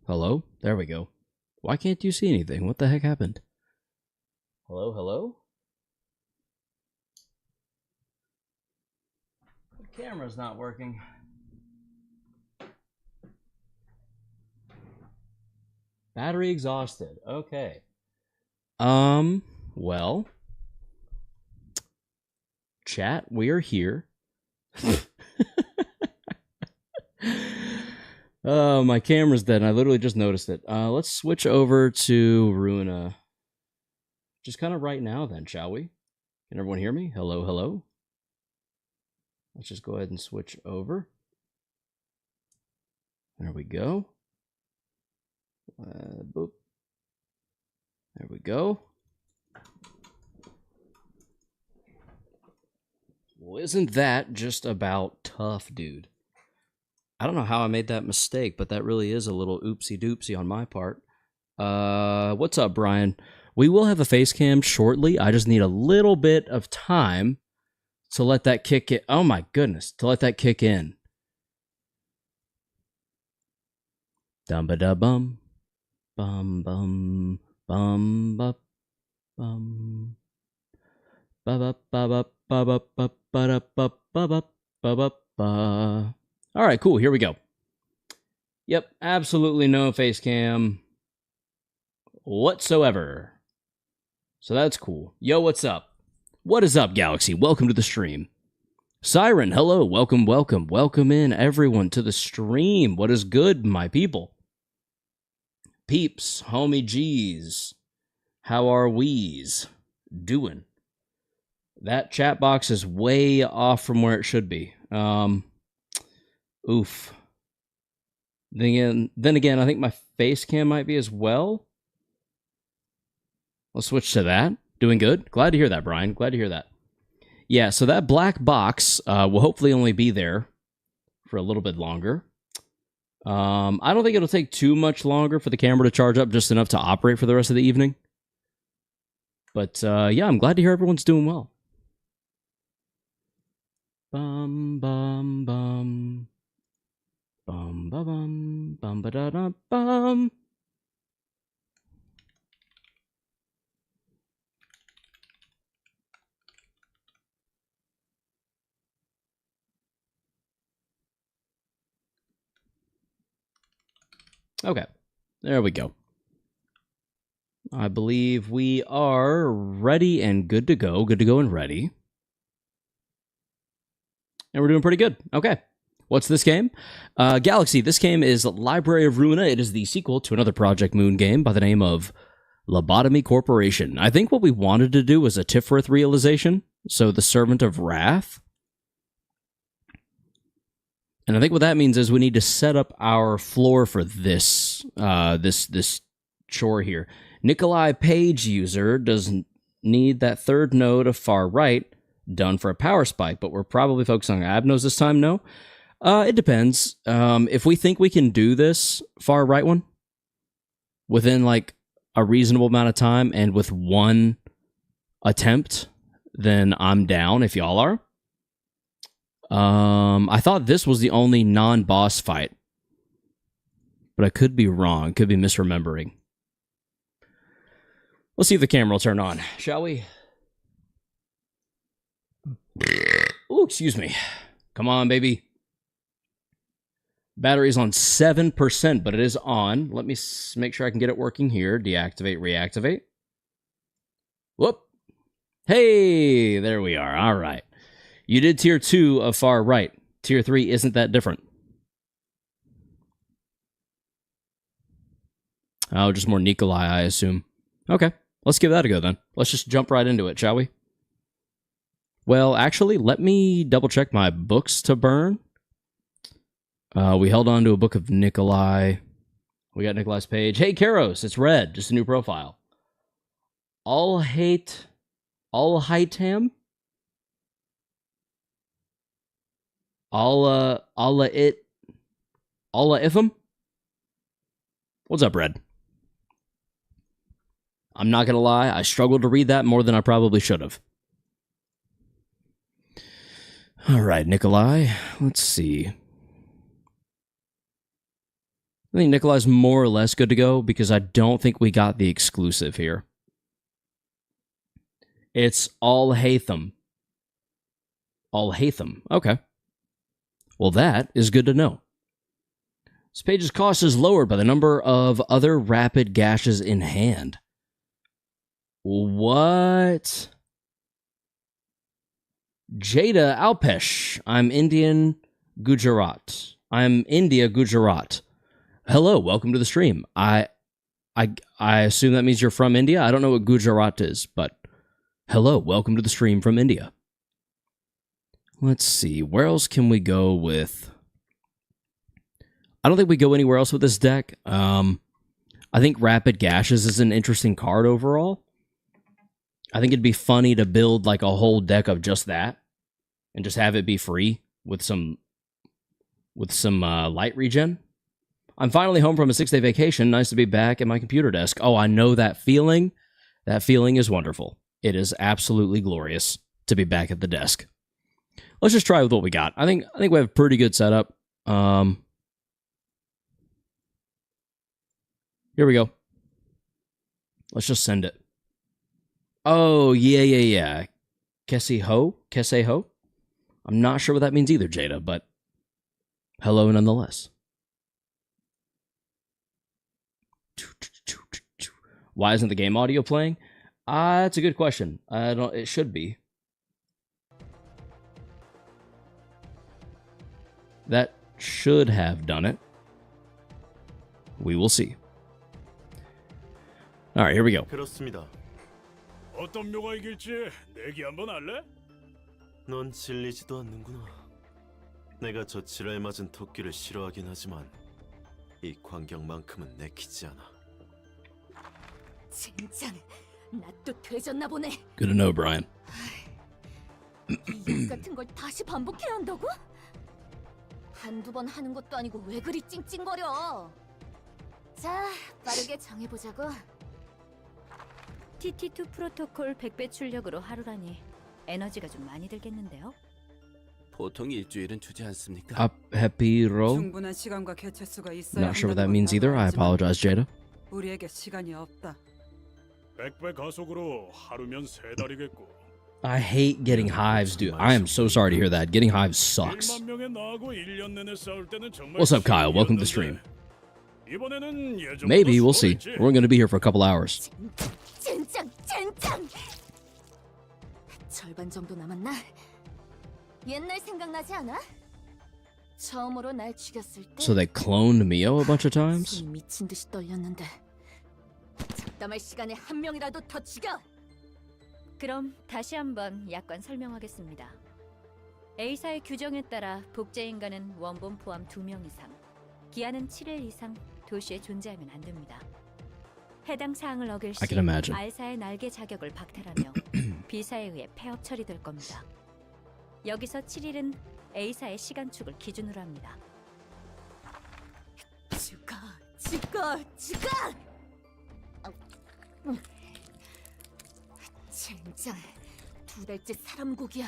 Hello? There we go. Why can't you see anything? What the heck happened? Hello, hello? The camera's not working. Battery exhausted. Okay. Well. Chat, we are here. Oh, my camera's dead. I literally just noticed it. Let's switch over to Ruina. Just kind of right now then, shall we? Can everyone hear me? Hello, hello? Let's just go ahead and switch over. There we go. Boop. There we go. Well, isn't that just about tough, dude? I don't know how I made that mistake, but that really is a little oopsie-doopsie on my part. What's up, Brian? We will have a face cam shortly. I just need a little bit of time to let that kick in. Oh my goodness, to let that kick in. Dum-ba-da-bum. Bum-bum. Bum-bup. Bum. Ba-ba-ba-ba-ba-ba-ba-ba-ba-ba-ba-ba. All right, cool. Here we go. Yep, absolutely no face cam whatsoever. So that's cool. Yo, what's up? What is up, Galaxy? Welcome to the stream. Siren, hello. Welcome, welcome. Welcome in, everyone, to the stream. What is good, my people? Peeps, homie G's. How are we's doing? That chat box is way off from where it should be. Oof. Then again, I think my face cam might be as well. Let's switch to that. Doing good. Glad to hear that, Brian. Glad to hear that. Yeah, so that black box will hopefully only be there for a little bit longer. I don't think it'll take too much longer for the camera to charge up, just enough to operate for the rest of the evening. But yeah, I'm glad to hear everyone's doing well. Bum, bum, bum. Bum, ba, bum, bum, ba, da, da, bum. Okay, there we go. I believe we are ready and good to go. Good to go and ready. And we're doing pretty good. Okay. What's this game? Galaxy. This game is Library of Ruina. It is the sequel to another Project Moon game by the name of Lobotomy Corporation. I think what we wanted to do was a Tiferet realization. So the Servant of Wrath. And I think what that means is we need to set up our floor for this this chore here. Nikolai Page user doesn't need that third node of far right done for a power spike, but we're probably focusing on Abnos this time, no? It depends. If we think we can do this far right one within like a reasonable amount of time and with one attempt, then I'm down if y'all are. I thought this was the only non-boss fight, but I could be wrong. Could be misremembering. Let's see if the camera will turn on, shall we? Ooh, excuse me. Come on, baby. Battery's on 7%, but it is on. Let me make sure I can get it working here. Deactivate, reactivate. Whoop. Hey, there we are. All right. You did tier 2 of far right. Tier 3 isn't that different. Oh, just more Nikolai, I assume. Okay, let's give that a go then. Let's just jump right into it, shall we? Well, actually, let me double check my books to burn. We held on to a book of Nikolai. We got Nikolai's page. Hey, Karos, it's red. Just a new profile. All hate him. Allah if'em. What's up, Red? I'm not gonna lie, I struggled to read that more than I probably should have. All right, Nikolai. Let's see. I think Nikolai's more or less good to go because I don't think we got the exclusive here. It's Al Haytham. Al Haytham. Okay. Well, that is good to know. This page's cost is lowered by the number of other rapid gashes in hand. What? Jada Alpesh. I'm Indian Gujarat. I'm India Gujarat. Hello, welcome to the stream. I assume that means you're from India. I don't know what Gujarat is, but hello, welcome to the stream from India. Let's see, where else can we go with? I don't think we go anywhere else with this deck. I think Rapid Gashes is an interesting card overall. I think it'd be funny to build like a whole deck of just that and just have it be free with some light regen. I'm finally home from a 6-day vacation. Nice to be back at my computer desk. Oh, I know that feeling. That feeling is wonderful. It is absolutely glorious to be back at the desk. Let's just try with what we got. I think we have a pretty good setup. Here we go. Let's just send it. Oh, yeah. Kese Ho? I'm not sure what that means either, Jada, but hello nonetheless. Why isn't the game audio playing? That's a good question. It should be. That should have done it. We will see. All right, here we go. 그렇습니다. 어떤 묘가 이길지 내기 한번 할래? 넌 질리지도 않는구나. 내가 저 지랄 맞은 토끼를 싫어하긴 하지만 이 광경만큼은 내키지 않아. 젠장, 나 또 되졌나 보네. Good to know, Brian. 이 같은 걸 다시 반복해야 한다고? 한두 번 하는 것도 아니고 왜 그리 찡찡거려? 자, 빠르게 정해보자고. TT2 프로토콜 100배 출력으로 하루라니 에너지가 좀 많이 들겠는데요? 보통 일주일은 주지 않습니까? Happy roll. 충분한 시간과 개체수가 있어야 Not sure what that 한다는 means 건 either. I 알지만 apologize, Jada. 우리에게 시간이 없다. 100배 가속으로 하루면 3달이겠고. I hate getting hives, dude. I am so sorry to hear that. Getting hives sucks. 1만 명의 나하고 1년 내내 싸울 때는 정말 What's up, Kyle? Welcome to the stream. 이번에는 예전보다 Maybe, we'll see. 수월했지. We're going to be here for a couple hours. 젠장! 절반 정도 남았나? 옛날 생각나지 않아? 처음으로 날 죽였을 때 So they cloned Mio a bunch of times? 숨이 미친 듯이 떨렸는데 잡담할 시간에 한 명이라도 더 죽여! 그럼 다시 한번 약관 설명하겠습니다. A사의 규정에 따라 복제인간은 원본 포함 2명 이상, 기한은 7일 이상 도시에 존재하면 안 됩니다. 해당 사항을 어길 시 I can imagine. R사의 날개 자격을 박탈하며 B사에 의해 폐업 처리될 겁니다. 여기서 7일은 A사의 시간축을 기준으로 합니다. 죽어! 젠장, 2달째 사람 고기야.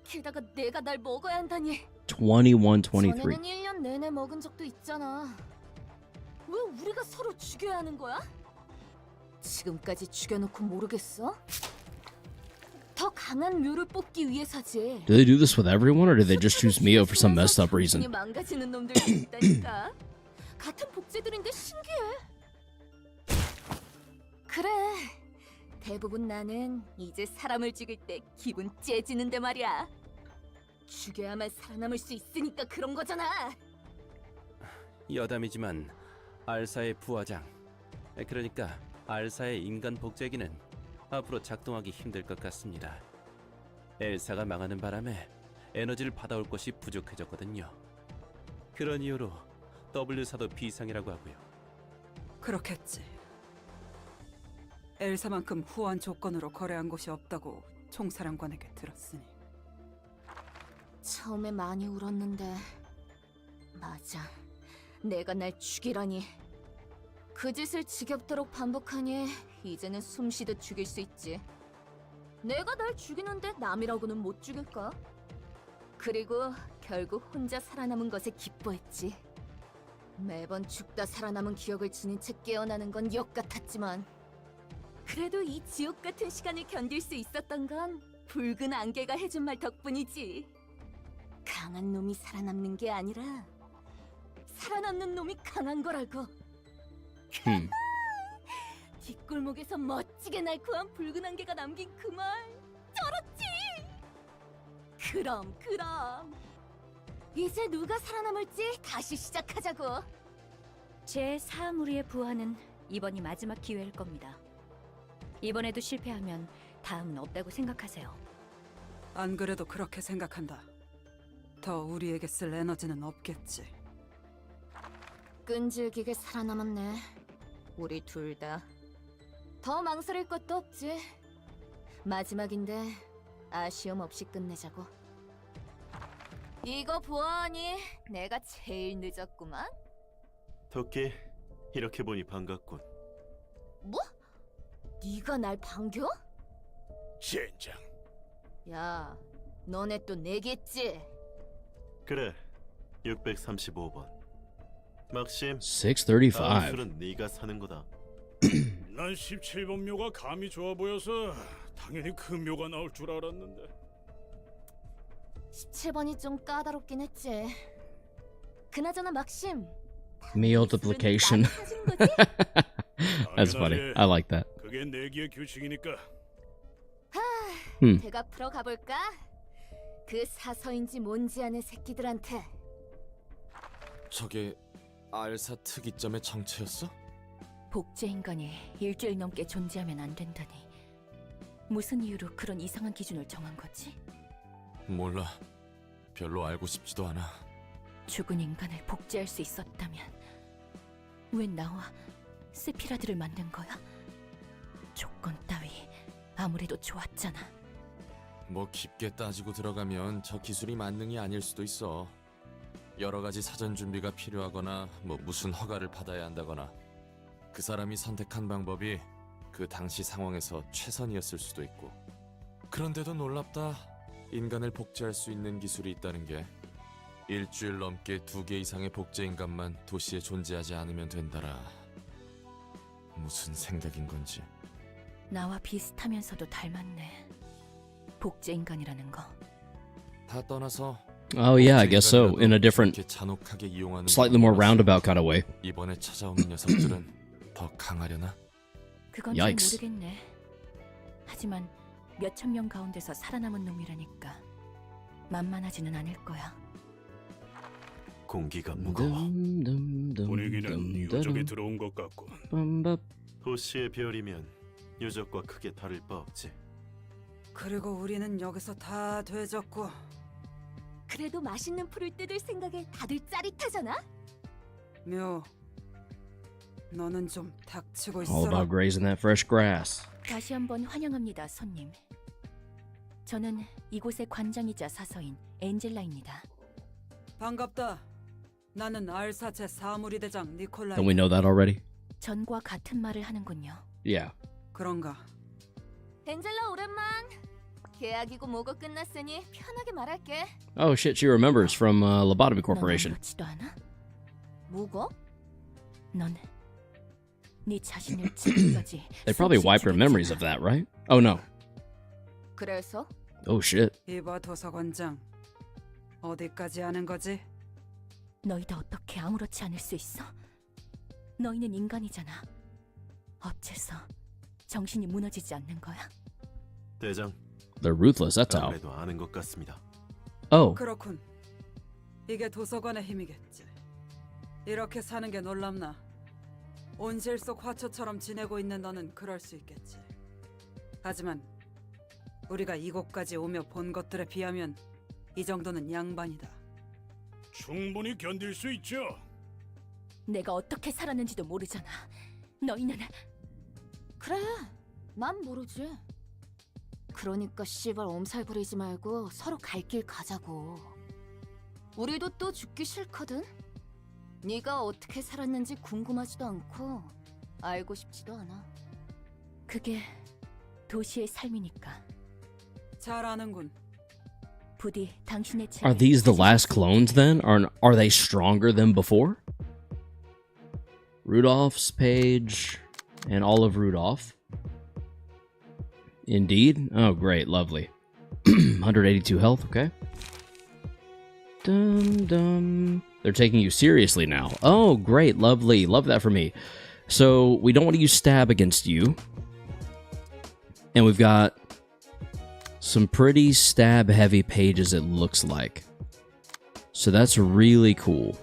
게다가 내가 날 먹어야 한다니. 21-23. 전에는 1년 내내 먹은 적도 있잖아. 왜 우리가 서로 죽여야 하는 거야? 지금까지 죽여놓고 모르겠어? 더 강한 묘를 뽑기 위해서지. Do they do this with everyone, or did they just choose Mio for some messed up reason? 망가지는 놈들도 있다니까. 같은 복제들인데 신기해. 그래. 대부분 나는 이제 사람을 죽일 때 기분 째지는데 말이야. 죽여야만 살아남을 수 있으니까 그런 거잖아. 여담이지만 R사의 부하장, 그러니까 R사의 인간 복제기는 앞으로 작동하기 힘들 것 같습니다. L사가 망하는 바람에 에너지를 받아올 것이 부족해졌거든요. 그런 이유로 W사도 비상이라고 하고요. 그렇겠지. 엘사만큼 후한 조건으로 거래한 곳이 없다고 총사령관에게 들었으니. 처음에 많이 울었는데 맞아. 내가 날 죽이라니. 그 짓을 지겹도록 반복하니 이제는 숨쉬듯 죽일 수 있지. 내가 날 죽이는데 남이라고는 못 죽일까? 그리고 결국 혼자 살아남은 것에 기뻐했지. 매번 죽다 살아남은 기억을 지닌 채 깨어나는 건 역 같았지만 그래도 이 지옥 같은 시간을 견딜 수 있었던 건 붉은 안개가 해준 말 덕분이지. 강한 놈이 살아남는 게 아니라 살아남는 놈이 강한 거라고. 뒷골목에서 멋지게 날코한 붉은 안개가 남긴 그 말 쩔었지. 그럼 이제 누가 살아남을지 다시 시작하자고. 제 사무리의 부하는 이번이 마지막 기회일 겁니다. 이번에도 실패하면 다음은 없다고 생각하세요. 안 그래도 그렇게 생각한다. 더 우리에게 쓸 에너지는 없겠지. 끈질기게 살아남았네. 우리 둘 다. 더 망설일 것도 없지. 마지막인데 아쉬움 없이 끝내자고. 이거 보아하니 내가 제일 늦었구만. 토끼, 이렇게 보니 반갑군. 뭐? 네가 날 반겨? 젠장. 야, 너네 또 내겠지? 그래, 635번. 막심, 635. 다음 술은 네가 사는 거다. 난 17번 묘가 감이 좋아 보여서 당연히 그 묘가 나올 줄 알았는데. 17번이 좀 까다롭긴 했지. 그나저나 막심. Multiplication. 술은 나한테 사준 거지? That's funny. I like that. 그게 내기의 규칙이니까. 배가 풀어 가볼까? 그 사서인지 뭔지 아는 새끼들한테. 저게 알사 특이점의 정체였어? 복제 인간이 일주일 넘게 존재하면 안 된다니. 무슨 이유로 그런 이상한 기준을 정한 거지? 몰라. 별로 알고 싶지도 않아. 죽은 인간을 복제할 수 있었다면 왜 나와 세피라드를 만든 거야? 조건 따위 아무래도 좋았잖아. 뭐 깊게 따지고 들어가면 저 기술이 만능이 아닐 수도 있어. 여러 가지 사전 준비가 필요하거나 뭐 무슨 허가를 받아야 한다거나 그 사람이 선택한 방법이 그 당시 상황에서 최선이었을 수도 있고. 그런데도 놀랍다. 인간을 복제할 수 있는 기술이 있다는 게. 일주일 넘게 2개 이상의 복제 인간만 도시에 존재하지 않으면 된다라. 무슨 생각인 건지. 나와 비슷하면서도 닮았네. 복제 인간이라는 거. 다 떠나서 Oh yeah, I guess so. In a different, 이렇게 잔혹하게 이용하는 slightly more roundabout kind of way. 이번에 찾아오는 녀석들은 더 강하려나? 그건 Yikes. 잘 모르겠네. 하지만 몇천 명 가운데서 살아남은 놈이라니까 만만하지는 않을 거야. 공기가 무거워. 분위기는 유적에 들어온 것 같군. 도시의 별이면 유적과 크게 다를 바 없지. 그리고 우리는 여기서 다 되졌고. 그래도 맛있는 풀을 뜯을 생각에 다들 짜릿하잖아? 묘, 너는 좀 닥치고 All 있어라. about grazing that fresh grass. 다시 한번 환영합니다, 손님. 저는 이곳의 관장이자 사서인 엔젤라입니다. 반갑다. 나는 알사 제 사무리 대장 니콜라이. Don't we know that already? 전과 같은 말을 하는군요. Yeah. 그런가? 엔젤라 오랜만. 계약이고 뭐고 끝났으니 편하게 말할게. Oh shit, she remembers from Lobotomy Corporation. 넌 아무렇지도 않아? 뭐고? 넌 네 자신을 지금까지 They probably wipe her memories of that, right? Oh no. 그래서? Oh shit. 이봐 도서관장. 어디까지 아는 거지? 너희도 어떻게 아무렇지 않을 수 있어? 너희는 인간이잖아. 어째서 정신이 무너지지 않는 거야? 대장, They're ruthless, that's how. 아무래도 아는 것 같습니다. Oh. 그렇군. 이게 도서관의 힘이겠지. 이렇게 사는 게 놀랍나? 온실 속 화초처럼 지내고 있는 너는 그럴 수 있겠지. 하지만 우리가 이곳까지 오며 본 것들에 비하면 이 정도는 양반이다. 충분히 견딜 수 있죠. 내가 어떻게 살았는지도 모르잖아. 너희는 그래, 난 모르지. 그러니까 씨발 엄살 부리지 말고 서로 갈 길 가자고. 우리도 또 죽기 싫거든. 네가 어떻게 살았는지 궁금하지도 않고 알고 싶지도 않아. 그게 도시의 삶이니까. 잘 아는군. 부디 당신의 Are these the last clones then? Are they stronger than before? Rudolph's page and all of Rudolph. Indeed. Oh, great. Lovely. 182 health. Okay. Dum dum. They're taking you seriously now. Oh, great. Lovely. Love that for me. So we don't want to use stab against you. And we've got some pretty stab heavy pages, it looks like. So that's really cool.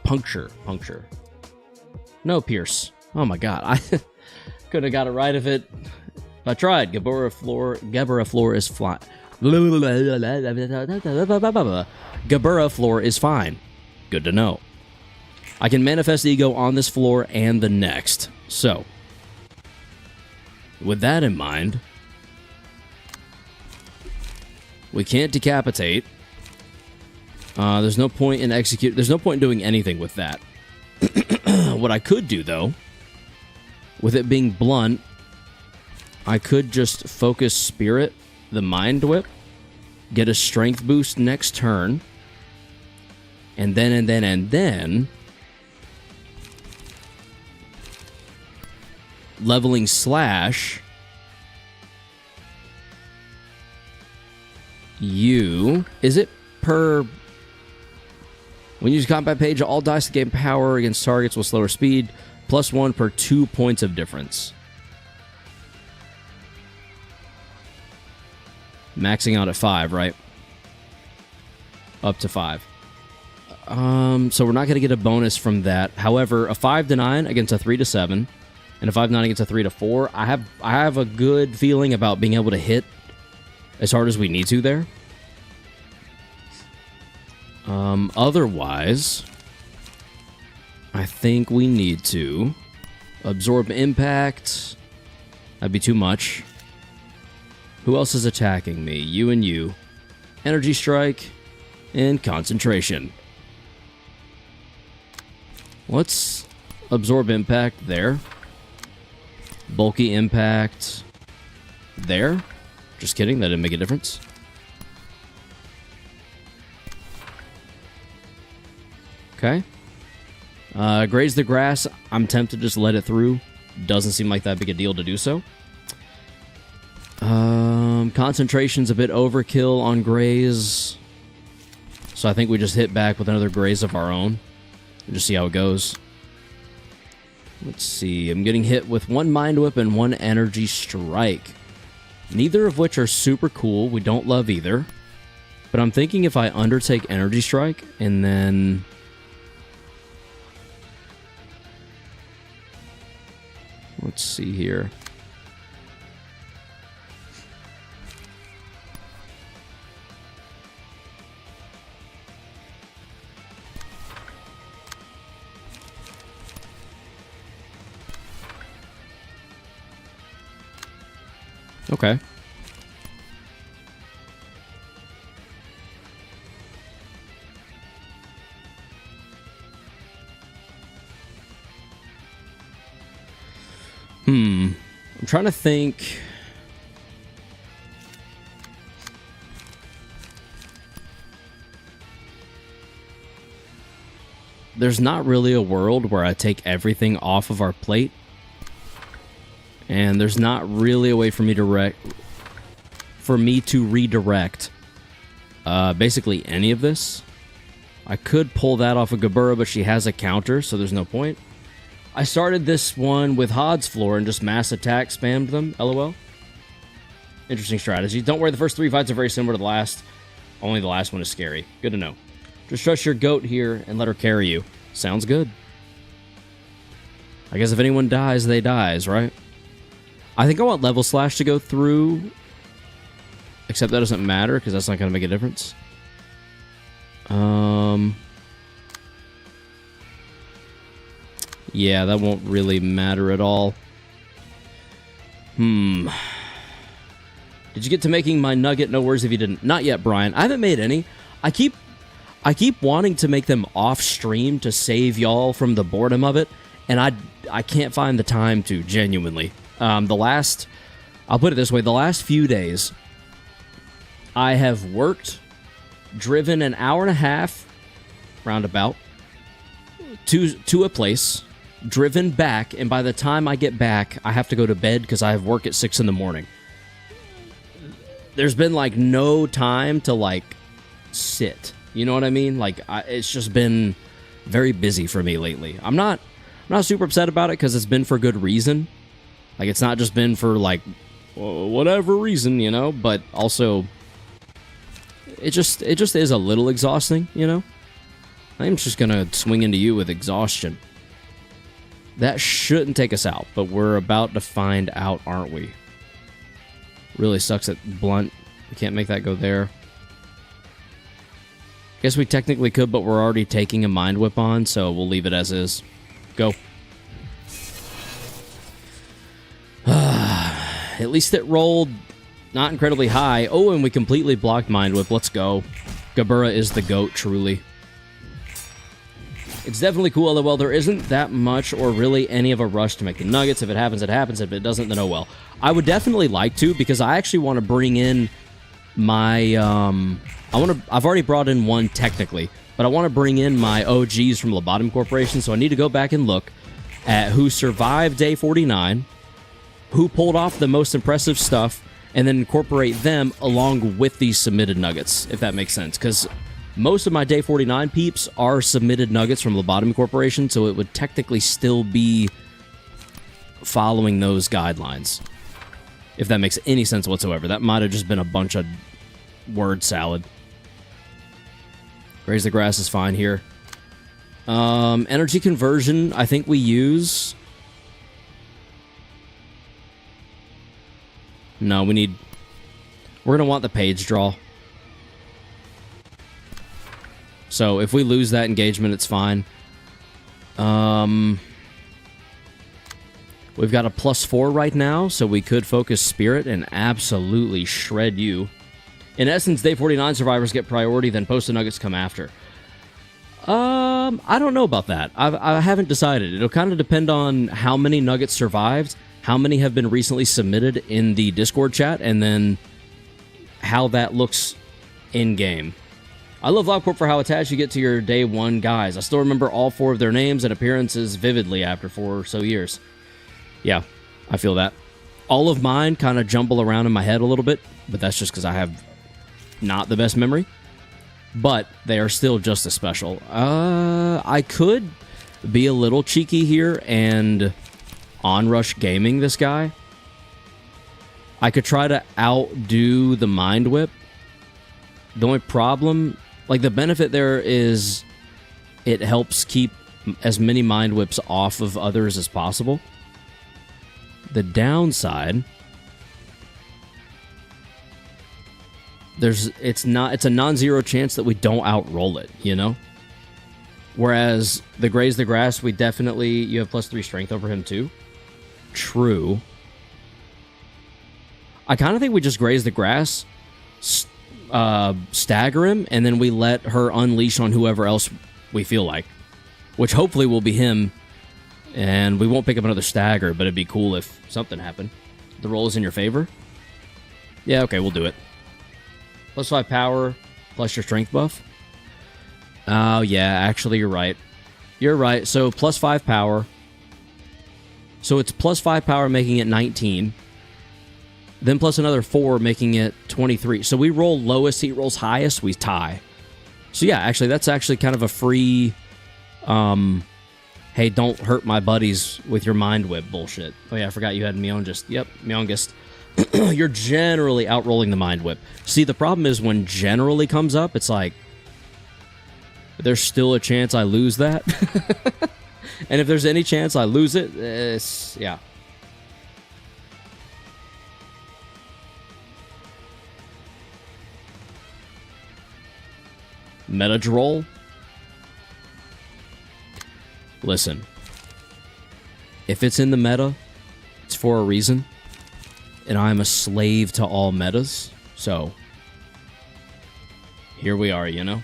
Puncture. No, pierce. Oh my god. I could have got it right if I tried. Geburah floor is fine. Geburah floor is fine. Good to know. I can manifest ego on this floor and the next. So, with that in mind, we can't decapitate. There's no point in There's no point in doing anything with that. What I could do, though, with it being blunt, I could just focus Spirit, the Mind Whip, get a strength boost next turn, and then leveling Slash you. Is it per... When you use combat page, all dice to gain power against targets with slower speed, +1 per 2 points of difference. Maxing out at 5, right? Up to 5. So we're not going to get a bonus from that. However, a 5 to 9 against a 3 to 7, and a 5 to 9 against a 3 to 4. I have a good feeling about being able to hit as hard as we need to there. Otherwise, I think we need to absorb impact. That'd be too much. Who else is attacking me? You and you. Energy strike and concentration. Let's absorb impact there. Bulky impact there. Just kidding, that didn't make a difference. Okay. Graze the grass. I'm tempted to just let it through. Doesn't seem like that big a deal to do so. Concentration's a bit overkill on graze. So I think we just hit back with another graze of our own. And just see how it goes. Let's see. I'm getting hit with 1 Mind Whip and 1 Energy Strike. Neither of which are super cool. We don't love either. But I'm thinking if I undertake Energy Strike and then... Let's see here. Okay. I'm trying to think. There's not really a world where I take everything off of our plate. And there's not really a way for me to redirect basically any of this. I could pull that off of Geburah, but she has a counter, so there's no point. I started this one with Hod's floor and just mass attack spammed them, lol. Interesting strategy. Don't worry, the first 3 fights are very similar to the last. Only the last one is scary. Good to know. Just trust your goat here and let her carry you. Sounds good. I guess if anyone dies, they dies, right? I think I want Level Slash to go through. Except that doesn't matter, because that's not going to make a difference. Yeah, that won't really matter at all. Did you get to making my nugget? No worries if you didn't. Not yet, Brian. I haven't made any. I keep wanting to make them off stream to save y'all from the boredom of it, and I can't find the time to, genuinely. I'll put it this way, the last few days, I have worked, driven an hour and a half, roundabout, to a place, driven back, and by the time I get back, I have to go to bed because I have work at 6 in the morning. There's been, like, no time to, like, sit. You know what I mean? Like, it's just been very busy for me lately. I'm not super upset about it because it's been for good reason. Like, it's not just been for, like, whatever reason, you know? But also, it just is a little exhausting, you know? I'm just gonna swing into you with exhaustion. That shouldn't take us out, but we're about to find out, aren't we? Really sucks that blunt. We can't make that go there. Guess we technically could, but we're already taking a Mind Whip on, so we'll leave it as is. Go. At least it rolled not incredibly high. Oh, and we completely blocked Mind Whip. Let's go. Gabura is the GOAT, truly. It's definitely cool, LOL. There isn't that much or really any of a rush to make the nuggets. If it happens, it happens. If it doesn't, then oh well. I would definitely like to, because I actually want to bring in my... I've already brought in one technically, but I want to bring in my OGs from Lobotomy Corporation, so I need to go back and look at who survived day 49, who pulled off the most impressive stuff, and then incorporate them along with these submitted nuggets, if that makes sense. Because most of my day 49 peeps are submitted nuggets from Lobotomy Corporation, so it would technically still be following those guidelines, if that makes any sense whatsoever. That might have just been a bunch of word salad. Raise the grass is fine here. Energy conversion, I think we use... No, we're going to want the page draw. So if we lose that engagement, it's fine. We've got a +4 right now, so we could focus Spirit and absolutely shred you. In essence, day 49 survivors get priority, then posted nuggets come after. I don't know about that. I haven't decided. It'll kind of depend on how many nuggets survived, how many have been recently submitted in the Discord chat, and then how that looks in-game. I love LobCorp for how attached you get to your day 1 guys. I still remember all 4 of their names and appearances vividly after 4 or so years. Yeah, I feel that. All of mine kind of jumble around in my head a little bit, but that's just because I have not the best memory. But they are still just as special. I could be a little cheeky here and onrush gaming this guy. I could try to outdo the Mind Whip. The only problem, like the benefit there is it helps keep as many Mind Whips off of others as possible. The downside, it's a non-zero chance that we don't outroll it, you know? Whereas the Graze the Grass, you have +3 strength over him too. True. I kind of think we just Graze the Grass, stagger him, and then we let her unleash on whoever else we feel like. Which hopefully will be him, and we won't pick up another stagger, but it'd be cool if something happened. The roll is in your favor? Yeah, okay, we'll do it. +5 power, plus your strength buff. Oh, yeah, actually, you're right. You're right, so +5 power. So it's +5 power, making it 19. Then plus another 4, making it 23. So we roll lowest, he rolls highest, we tie. So yeah, actually, that's actually kind of a free... hey, don't hurt my buddies with your Mind Whip bullshit. Oh yeah, I forgot you had Meongist. Yep, Meongist. You're generally outrolling the Mind Whip. See, the problem is when generally comes up, it's like, there's still a chance I lose that. And if there's any chance I lose it, yeah. Meta droll. Listen, if it's in the meta, it's for a reason, and I'm a slave to all metas, so here we are, you know?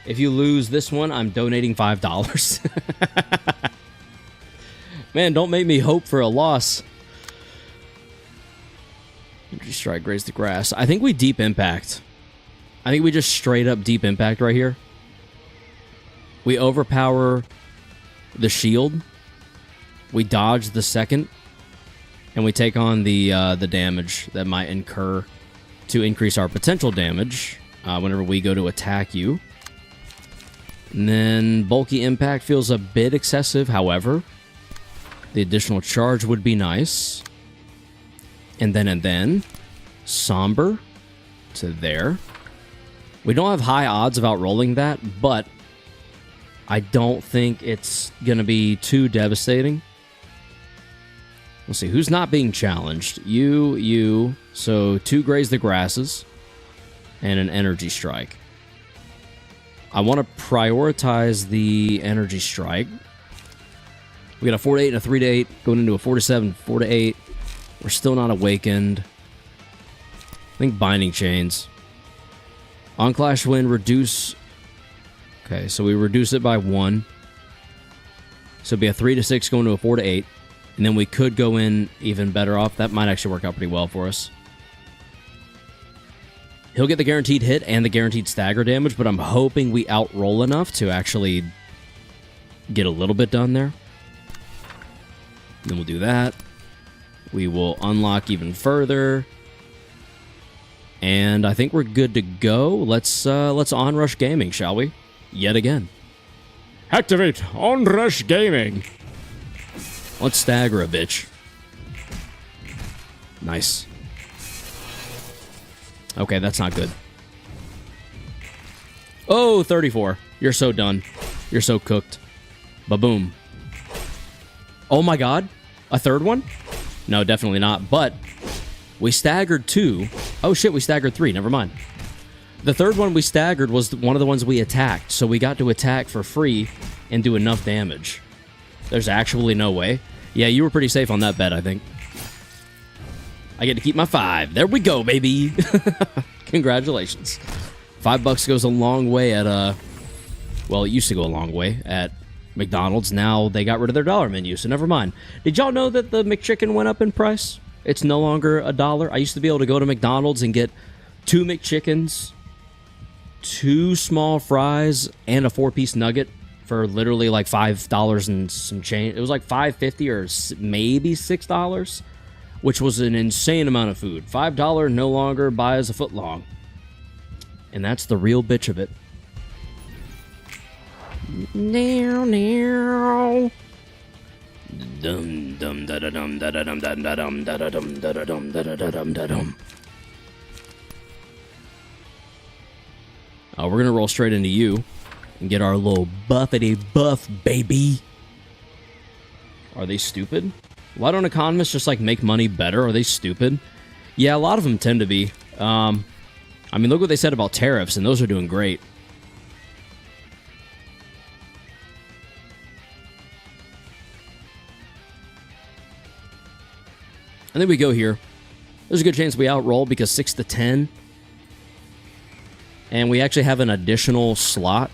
If you lose this one, I'm donating $5. Man, don't make me hope for a loss. Energy Strike, Graze the Grass. I think we Deep Impact. I think we just straight up Deep Impact right here. We overpower the shield, We dodge the second, and we take on the damage that might incur to increase our potential damage whenever we go to attack you. And then bulky impact feels a bit excessive, however. The additional charge would be nice. And then somber to there. We don't have high odds of outrolling that, but I don't think it's going to be too devastating. Let's see, who's not being challenged? You. So 2 Graze the Grasses and an Energy Strike. I want to prioritize the Energy Strike. We got a 4-8 and a 3-8 going into a 4-7, 4-8. We're still not awakened. I think Binding Chains. On Clash Wind, reduce. Okay, so we reduce it by 1. So it'd be a 3-6 going to a 4-8. And then we could go in even better off. That might actually work out pretty well for us. He'll get the guaranteed hit and the guaranteed stagger damage, but I'm hoping we outroll enough to actually get a little bit done there. Then we'll do that. We will unlock even further. And I think we're good to go. Let's onrush gaming, shall we? Yet again. Activate Onrush Gaming. Let's stagger a bitch. Nice. Okay, that's not good. Oh, 34. You're so done. You're so cooked. Ba-boom. Oh my god. A third one? No, definitely not. But we staggered 2. Oh shit, we staggered 3. Never mind. The third one we staggered was one of the ones we attacked. So we got to attack for free and do enough damage. There's actually no way. Yeah, you were pretty safe on that bet, I think. I get to keep my 5. There we go, baby. Congratulations. $5 goes a long way at, well, it used to go a long way at McDonald's. Now they got rid of their dollar menu, so never mind. Did y'all know that the McChicken went up in price? It's no longer $1. I used to be able to go to McDonald's and get 2 McChickens, 2 small fries, and a 4-piece nugget for literally like $5 and some change. It was like $5.50 or maybe $6, which was an insane amount of food. $5 no longer buys a foot long. And that's the real bitch of it. Now. Dum dum da da dum da da dum da da dum da da dum da da dum da da dum da dum. We're gonna roll straight into you and get our little buffety buff, baby. Are they stupid? Why don't economists just like make money better? Are they stupid? Yeah, a lot of them tend to be. I mean, look what they said about tariffs, and those are doing great. I think we go here. There's a good chance we outroll because 6 to 10. And we actually have an additional slot.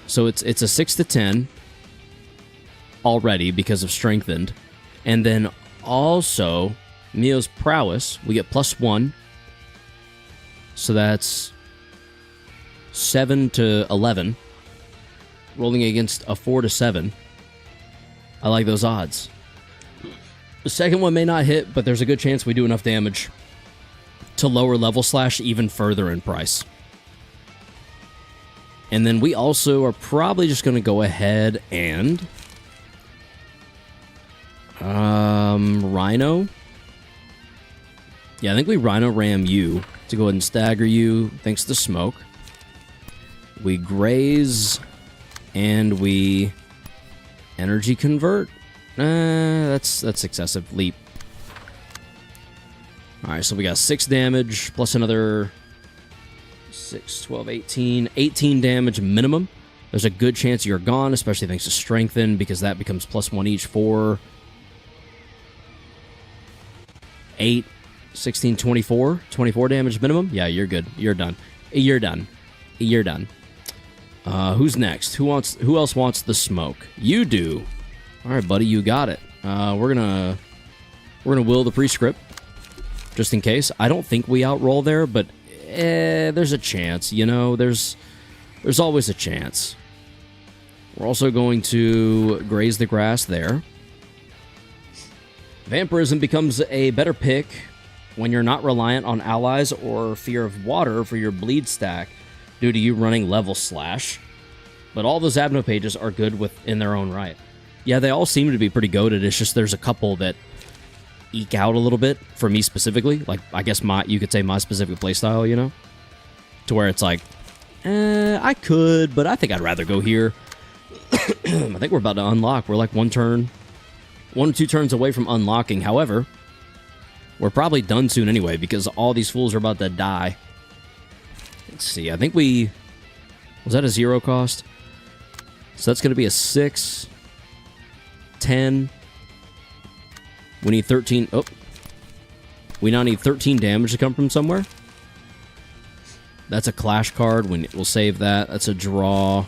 So it's a 6 to 10 already because of strengthened. And then also Mio's prowess, we get +1. So that's 7 to 11. Rolling against a 4 to 7. I like those odds. The second one may not hit, but there's a good chance we do enough damage to lower level slash even further in price. And then we also are probably just going to go ahead and Rhino. Yeah, I think we Rhino Ram you to go ahead and stagger you thanks to smoke. We graze and we energy convert. That's excessive. Leap. Alright, so we got 6 damage plus another 6, 12, 18. 18 damage minimum. There's a good chance you're gone, especially thanks to strengthen, because that becomes +1 each for 8, 16, 24. 24 damage minimum. Yeah, you're good. You're done. You're done. You're done. Who's next? Who else wants the smoke? You do. All right, buddy, you got it. We're gonna will the prescript just in case. I don't think we outroll there, but there's a chance. You know, there's always a chance. We're also going to graze the grass there. Vampirism becomes a better pick when you're not reliant on allies or fear of water for your bleed stack due to you running level slash. But all those Abno pages are good in their own right. Yeah, they all seem to be pretty goated. It's just there's a couple that eke out a little bit for me specifically. Like, I guess you could say my specific playstyle, you know? To where it's like, I could, but I think I'd rather go here. I think we're about to unlock. We're like 1 or 2 turns away from unlocking. However, we're probably done soon anyway because all these fools are about to die. Let's see. I think was that a 0 cost? So that's going to be a 6, 10. We need 13. Oh. We now need 13 damage to come from somewhere. That's a clash card. We'll save that. That's a draw.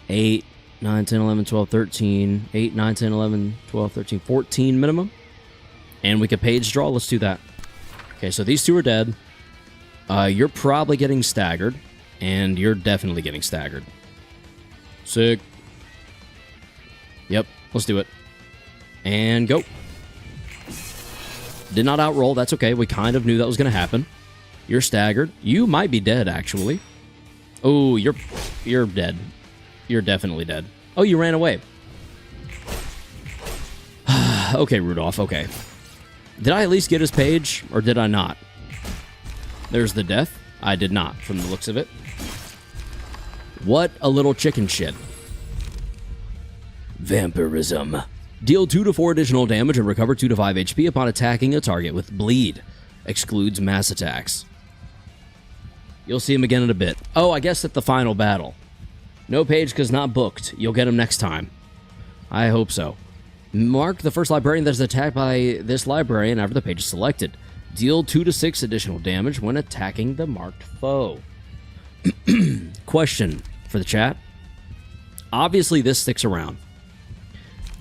8, 9, 10, 11, 12, 13. 8, 9, 10, 11, 12, 13, 14 minimum. And we could page draw. Let's do that. Okay, so these 2 are dead. You're probably getting staggered. And you're definitely getting staggered. Sick. Yep, let's do it. And go. Did not outroll. That's okay. We kind of knew that was going to happen. You're staggered. You might be dead, actually. Oh, you're dead. You're definitely dead. Oh, you ran away. Okay, Rudolph. Okay. Did I at least get his page, or did I not? There's the death. I did not, from the looks of it. What a little chicken shit. Vampirism. Deal 2 to 4 additional damage and recover 2 to 5 HP upon attacking a target with bleed. Excludes mass attacks. You'll see him again in a bit. Oh, I guess at the final battle. No page because not booked. You'll get him next time. I hope so. Mark the first librarian that is attacked by this librarian after the page is selected. Deal 2 to 6 additional damage when attacking the marked foe. Question for the chat. Obviously, this sticks around.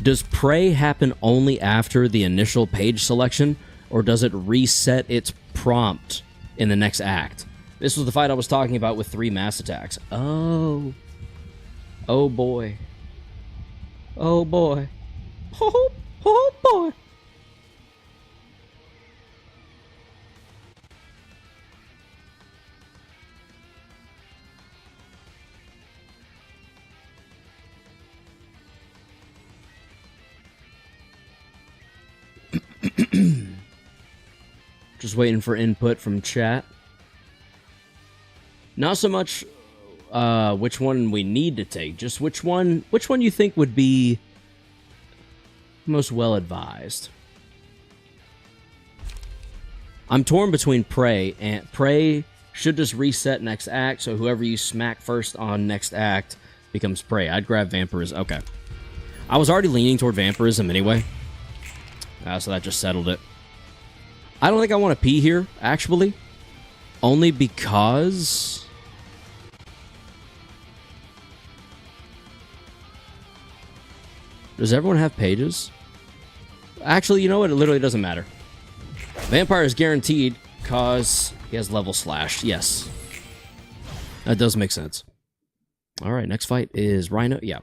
Does prey happen only after the initial page selection, or does it reset its prompt in the next act? This was the fight I was talking about with 3 mass attacks. Oh. Oh boy. Oh boy. Oh boy. Just waiting for input from chat. Not so much which one we need to take, just which one you think would be most well advised. I'm torn between Prey, and Prey should just reset next act, so whoever you smack first on next act becomes Prey. I'd grab Vampirism. Okay. I was already leaning toward Vampirism anyway. So that just settled it. I don't think I want to pee here, actually. Only because... Does everyone have pages? Actually, you know what? It literally doesn't matter. Vampire is guaranteed because he has level slash. Yes. That does make sense. Alright, next fight is Rhino. Yeah.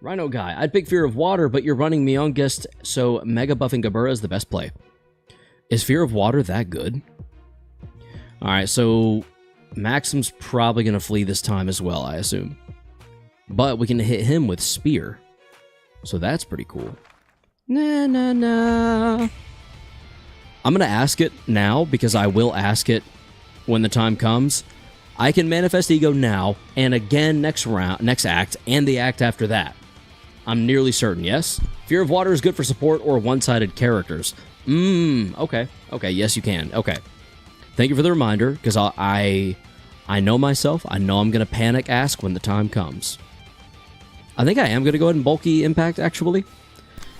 Rhino guy. I'd pick Fear of Water, but you're running Myongest, so Mega Buffing Gabura is the best play. Is Fear of Water that good? Alright, so Maxim's probably going to flee this time as well, I assume. But we can hit him with Spear. So that's pretty cool. Nah, nah, nah. I'm going to ask it now, because I will ask it when the time comes. I can Manifest Ego now, and again next round, next act, and the act after that. I'm nearly certain, yes? Fear of Water is good for support or one-sided characters. Okay. Okay, yes you can. Okay. Thank you for the reminder, because I know myself. I know I'm going to panic ask when the time comes. I think I am going to go ahead and bulky impact, actually.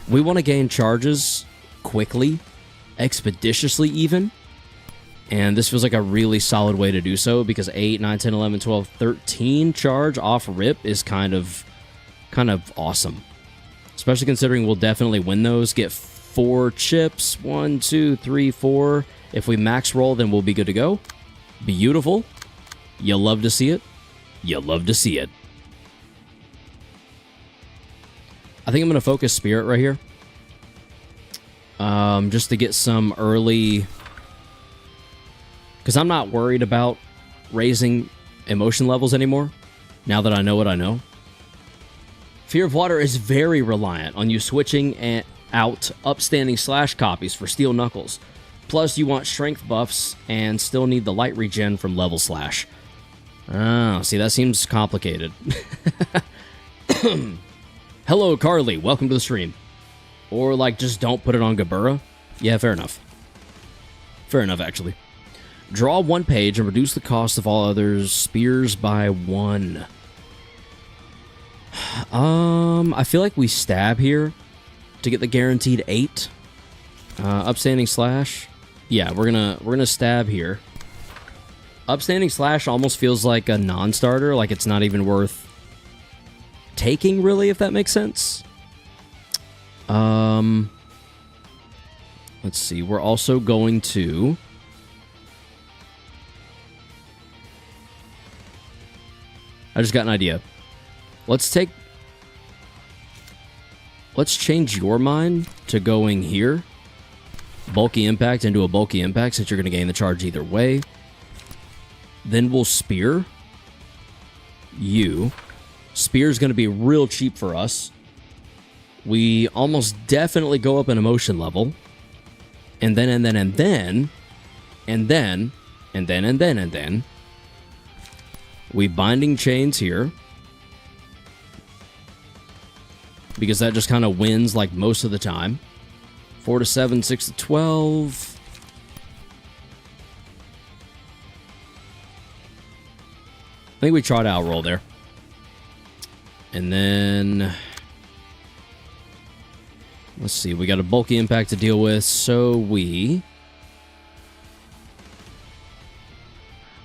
We want to gain charges quickly, expeditiously even. And this feels like a really solid way to do so, because 8, 9, 10, 11, 12, 13 charge off rip is kind of awesome. Especially considering we'll definitely win those. Get 4 chips. 1, 2, 3, 4. If we max roll, then we'll be good to go. Beautiful. You love to see it. You love to see it. I think I'm going to focus Spirit right here. just to get some early... Because I'm not worried about raising emotion levels anymore, now that I know what I know. Fear of Water is very reliant on you switching out upstanding slash copies for Steel Knuckles. Plus, you want strength buffs and still need the light regen from level slash. Oh, see, that seems complicated. Hello, Carly. Welcome to the stream. Or, like, just don't put it on Gabura. Yeah, fair enough. Fair enough, actually. Draw 1 page and reduce the cost of all others spears by 1. I feel like we stab here to get the guaranteed 8. Upstanding slash. Yeah, we're gonna stab here. Upstanding slash almost feels like a non-starter, like it's not even worth taking, really, if that makes sense. Let's see. We're also going to... I just got an idea. Let's change your mind to going here. Bulky impact into a bulky impact, since you're going to gain the charge either way. Then we'll spear you. Spear's going to be real cheap for us. We almost definitely go up an emotion level. And then we binding chains here. Because that just kind of wins like most of the time. 4 to 7, 6 to 12. I think we try to outroll there. And then... let's see, we got a bulky impact to deal with, so we...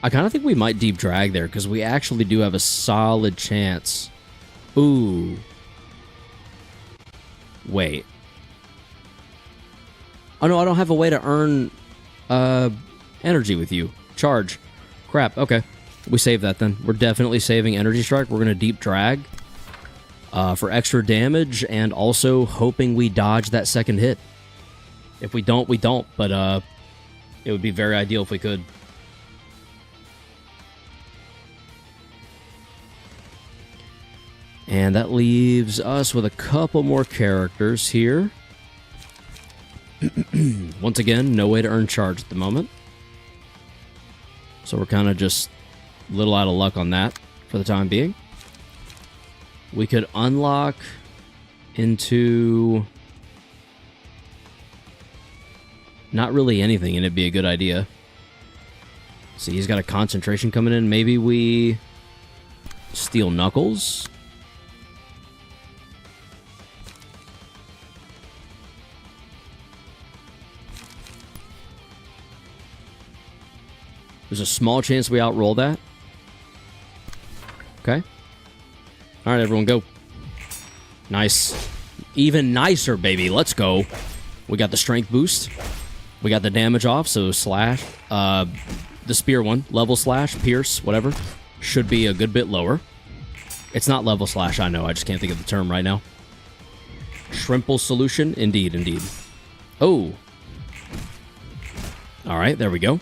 I kind of think we might deep drag there, because we actually do have a solid chance. Ooh. Wait. Oh no, I don't have a way to earn energy with you. Charge. Crap, okay. We save that then. We're definitely saving Energy Strike. We're going to deep drag for extra damage, and also hoping we dodge that second hit. If we don't, we don't, but it would be very ideal if we could. And that leaves us with a couple more characters here. Once again, no way to earn charge at the moment. So we're kind of just a little out of luck on that for the time being. We could unlock into... not really anything, and it'd be a good idea. See, he's got a concentration coming in. Maybe we steal Knuckles. There's a small chance we outroll that. Okay. Alright, everyone, go. Nice. Even nicer, baby. Let's go. We got the strength boost. We got the damage off, so slash. The spear one. Level slash, pierce, whatever. Should be a good bit lower. It's not level slash, I know. I just can't think of the term right now. Shrimple solution? Indeed, indeed. Oh. Alright, there we go.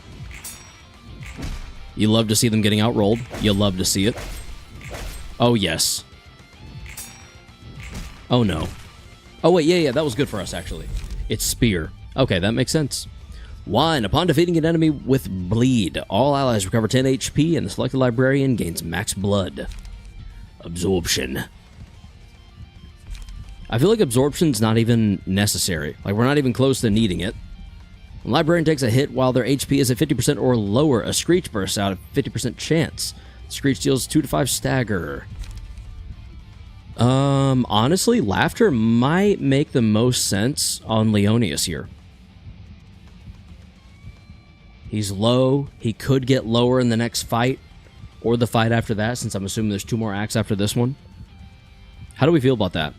You love to see them getting outrolled. You love to see it. Oh, yes. Oh, no. Oh, wait, yeah, that was good for us, actually. It's Spear. Okay, that makes sense. 1. Upon defeating an enemy with Bleed, all allies recover 10 HP, and the selected librarian gains max blood. Absorption. I feel like Absorption's not even necessary. Like, we're not even close to needing it. When Librarian takes a hit while their HP is at 50% or lower, a Screech bursts out at 50% chance. Screech deals 2 to 5 stagger. Honestly, Laughter might make the most sense on Leonius here. He's low. He could get lower in the next fight, or the fight after that, since I'm assuming there's 2 more acts after this one. How do we feel about that?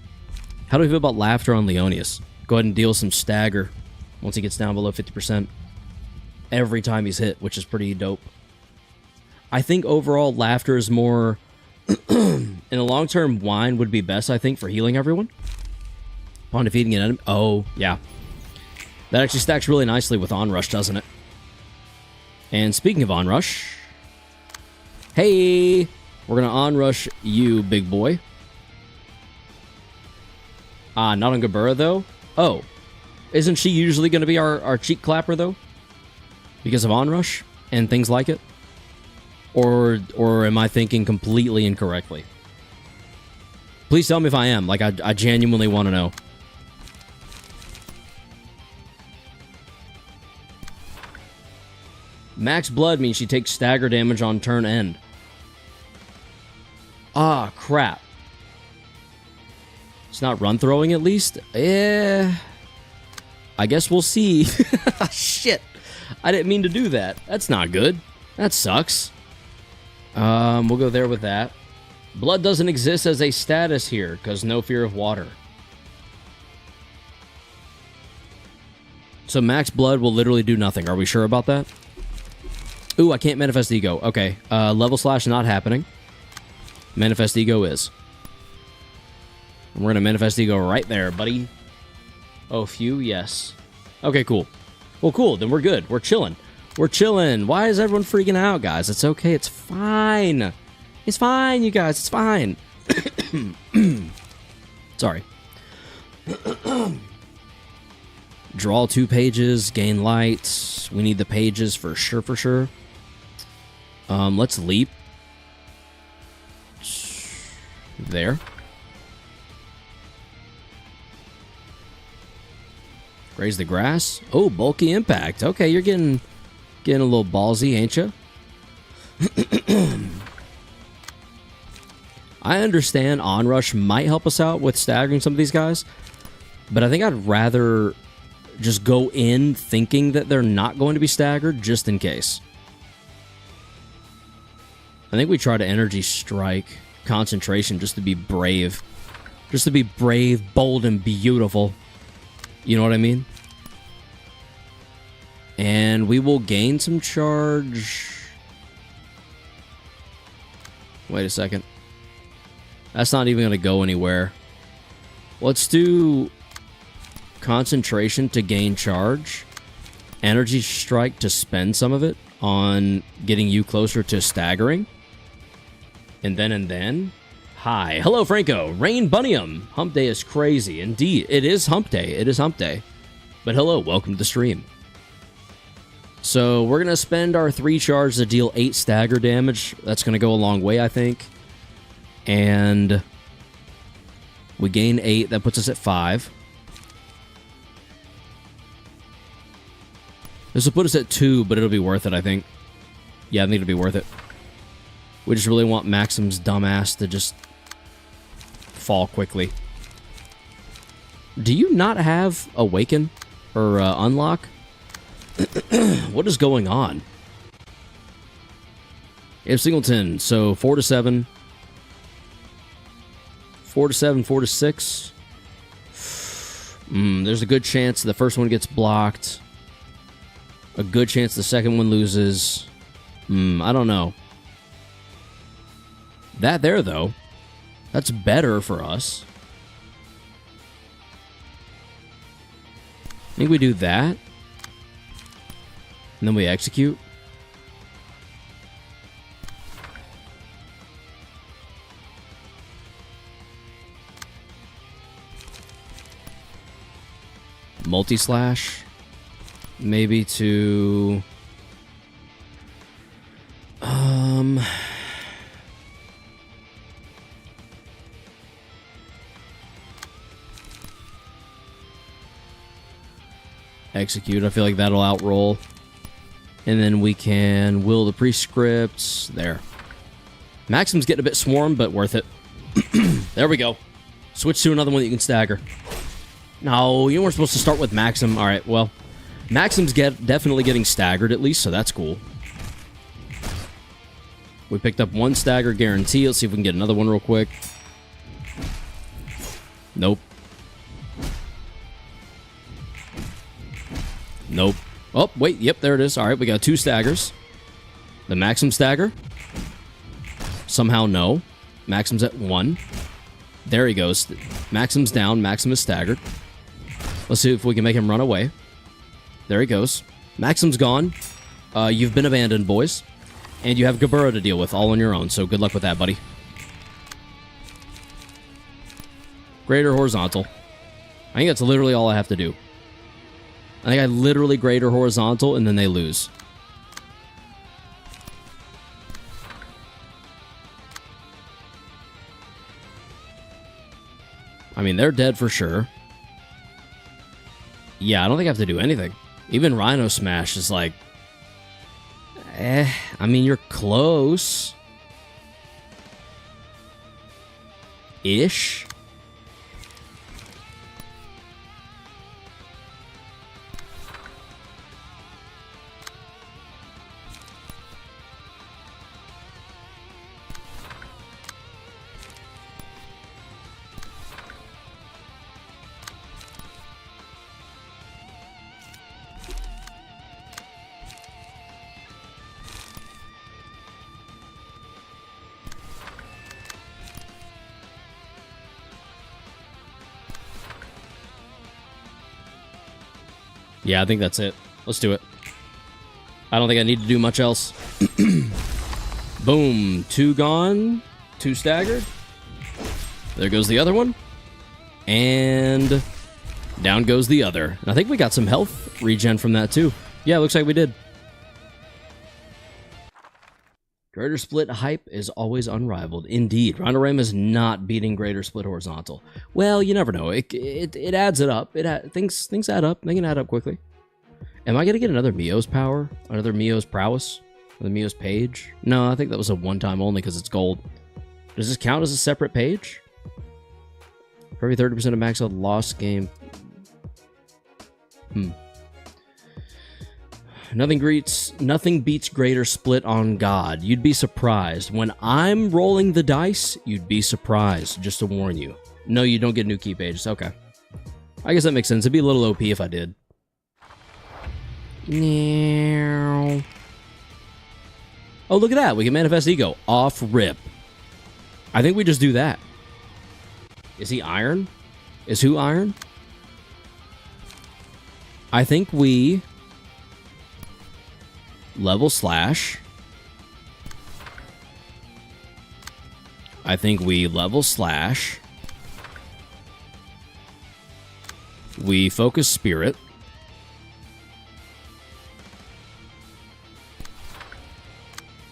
How do we feel about Laughter on Leonius? Go ahead and deal some stagger once he gets down below 50% every time he's hit, which is pretty dope. I think overall Laughter is more... in the long term, Wine would be best, I think, for healing everyone. Upon defeating an enemy... oh, yeah. That actually stacks really nicely with Onrush, doesn't it? And speaking of Onrush, hey, we're going to Onrush you, big boy. Not on Gabura, though. Oh, isn't she usually going to be our cheek clapper, though? Because of Onrush and things like it? Or am I thinking completely incorrectly? Please tell me if I am. Like, I genuinely want to know. Max blood means she takes stagger damage on turn end. Ah, crap. It's not run throwing at least? I guess we'll see. Shit. I didn't mean to do that. That's not good. That sucks. We'll go there with that. Blood doesn't exist as a status here, because no fear of water. So max blood will literally do nothing. Are we sure about that? Ooh, I can't manifest ego. Okay. Level slash not happening. Manifest ego is. And we're going to manifest ego right there, buddy. Oh, few? Yes. Okay, cool. Well, cool. Then we're good. We're chilling. We're chilling. Why is everyone freaking out, guys? It's okay. It's fine. It's fine, you guys. It's fine. Sorry. Draw 2 pages. Gain light. We need the pages for sure, for sure. Let's leap. There. Raise the grass. Oh, bulky impact. Okay, you're getting a little ballsy, ain't you? I understand Onrush might help us out with staggering some of these guys, but I think I'd rather just go in thinking that they're not going to be staggered just in case. I think we try to energy strike concentration just to be brave. Just to be brave, bold, and beautiful. You know what I mean? And we will gain some charge. Wait a second. That's not even going to go anywhere. Let's do concentration to gain charge. Energy strike to spend some of it on getting you closer to staggering. And then. Hi. Hello, Franco. Rain Bunnium. Hump Day is crazy. Indeed. It is Hump Day. It is Hump Day. But hello. Welcome to the stream. So we're going to spend our 3 charge to deal 8 stagger damage. That's going to go a long way, I think. And we gain 8. That puts us at 5. This will put us at 2, but it'll be worth it, I think. Yeah, I think it'll be worth it. We just really want Maxim's dumbass to just fall quickly. Do you not have Awaken or Unlock? What is going on? If Singleton, so 4 to 7. 4 to 7, 4 to 6. There's a good chance the first one gets blocked. A good chance the second one loses. I don't know. That there, though, that's better for us. I think we do that. And then we execute. Multi-slash. Maybe to... execute. I feel like that'll outroll. And then we can will the prescripts. There. Maxim's getting a bit swarmed, but worth it. There we go. Switch to another one that you can stagger. No, you weren't supposed to start with Maxim. Alright, well. Maxim's definitely getting staggered at least, so that's cool. We picked up 1 stagger guarantee. Let's see if we can get another one real quick. Nope. Nope. Oh, wait. Yep, there it is. All right, we got 2 staggers. The Maxim stagger. Somehow no. Maxim's at 1. There he goes. Maxim's down. Maxim is staggered. Let's see if we can make him run away. There he goes. Maxim's gone. You've been abandoned, boys. And you have Gabura to deal with all on your own, so good luck with that, buddy. Greater horizontal. I think that's literally all I have to do. I think I literally greater horizontal, and then they lose. I mean, they're dead for sure. Yeah, I don't think I have to do anything. Even Rhino Smash is like... I mean, you're close. Ish. Yeah, I think that's it. Let's do it. I don't think I need to do much else. Boom. 2 gone. 2 staggered. There goes the other one. And down goes the other. And I think we got some health regen from that too. Yeah, looks like we did. Greater Split hype is always unrivaled. Indeed. Rhino is not beating Greater Split horizontal. Well, you never know. It adds it up. Things add up. They can add up quickly. Am I going to get another Mio's power? Another Mio's prowess? The Mio's page? No, I think that was a one-time only because it's gold. Does this count as a separate page? For every 30% of max out lost game. Nothing beats Greater Split on God. You'd be surprised. When I'm rolling the dice, you'd be surprised, just to warn you. No, you don't get new key pages. Okay. I guess that makes sense. It'd be a little OP if I did. Oh, look at that. We can manifest ego. Off rip. I think we just do that. Is he iron? Is who iron? I think we... level slash. I think we level slash. We focus spirit.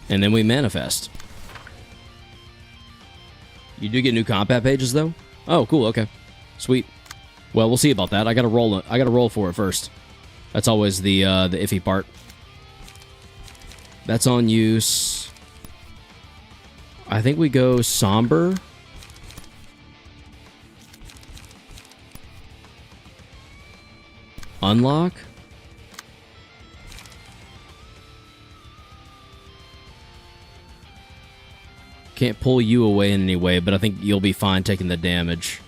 And then we manifest. You do get new combat pages though? Oh, cool, okay. Sweet. Well, we'll see about that. I gotta roll for it first. That's always the iffy part. That's on use. I think we go somber. Unlock. Can't pull you away in any way, but I think you'll be fine taking the damage.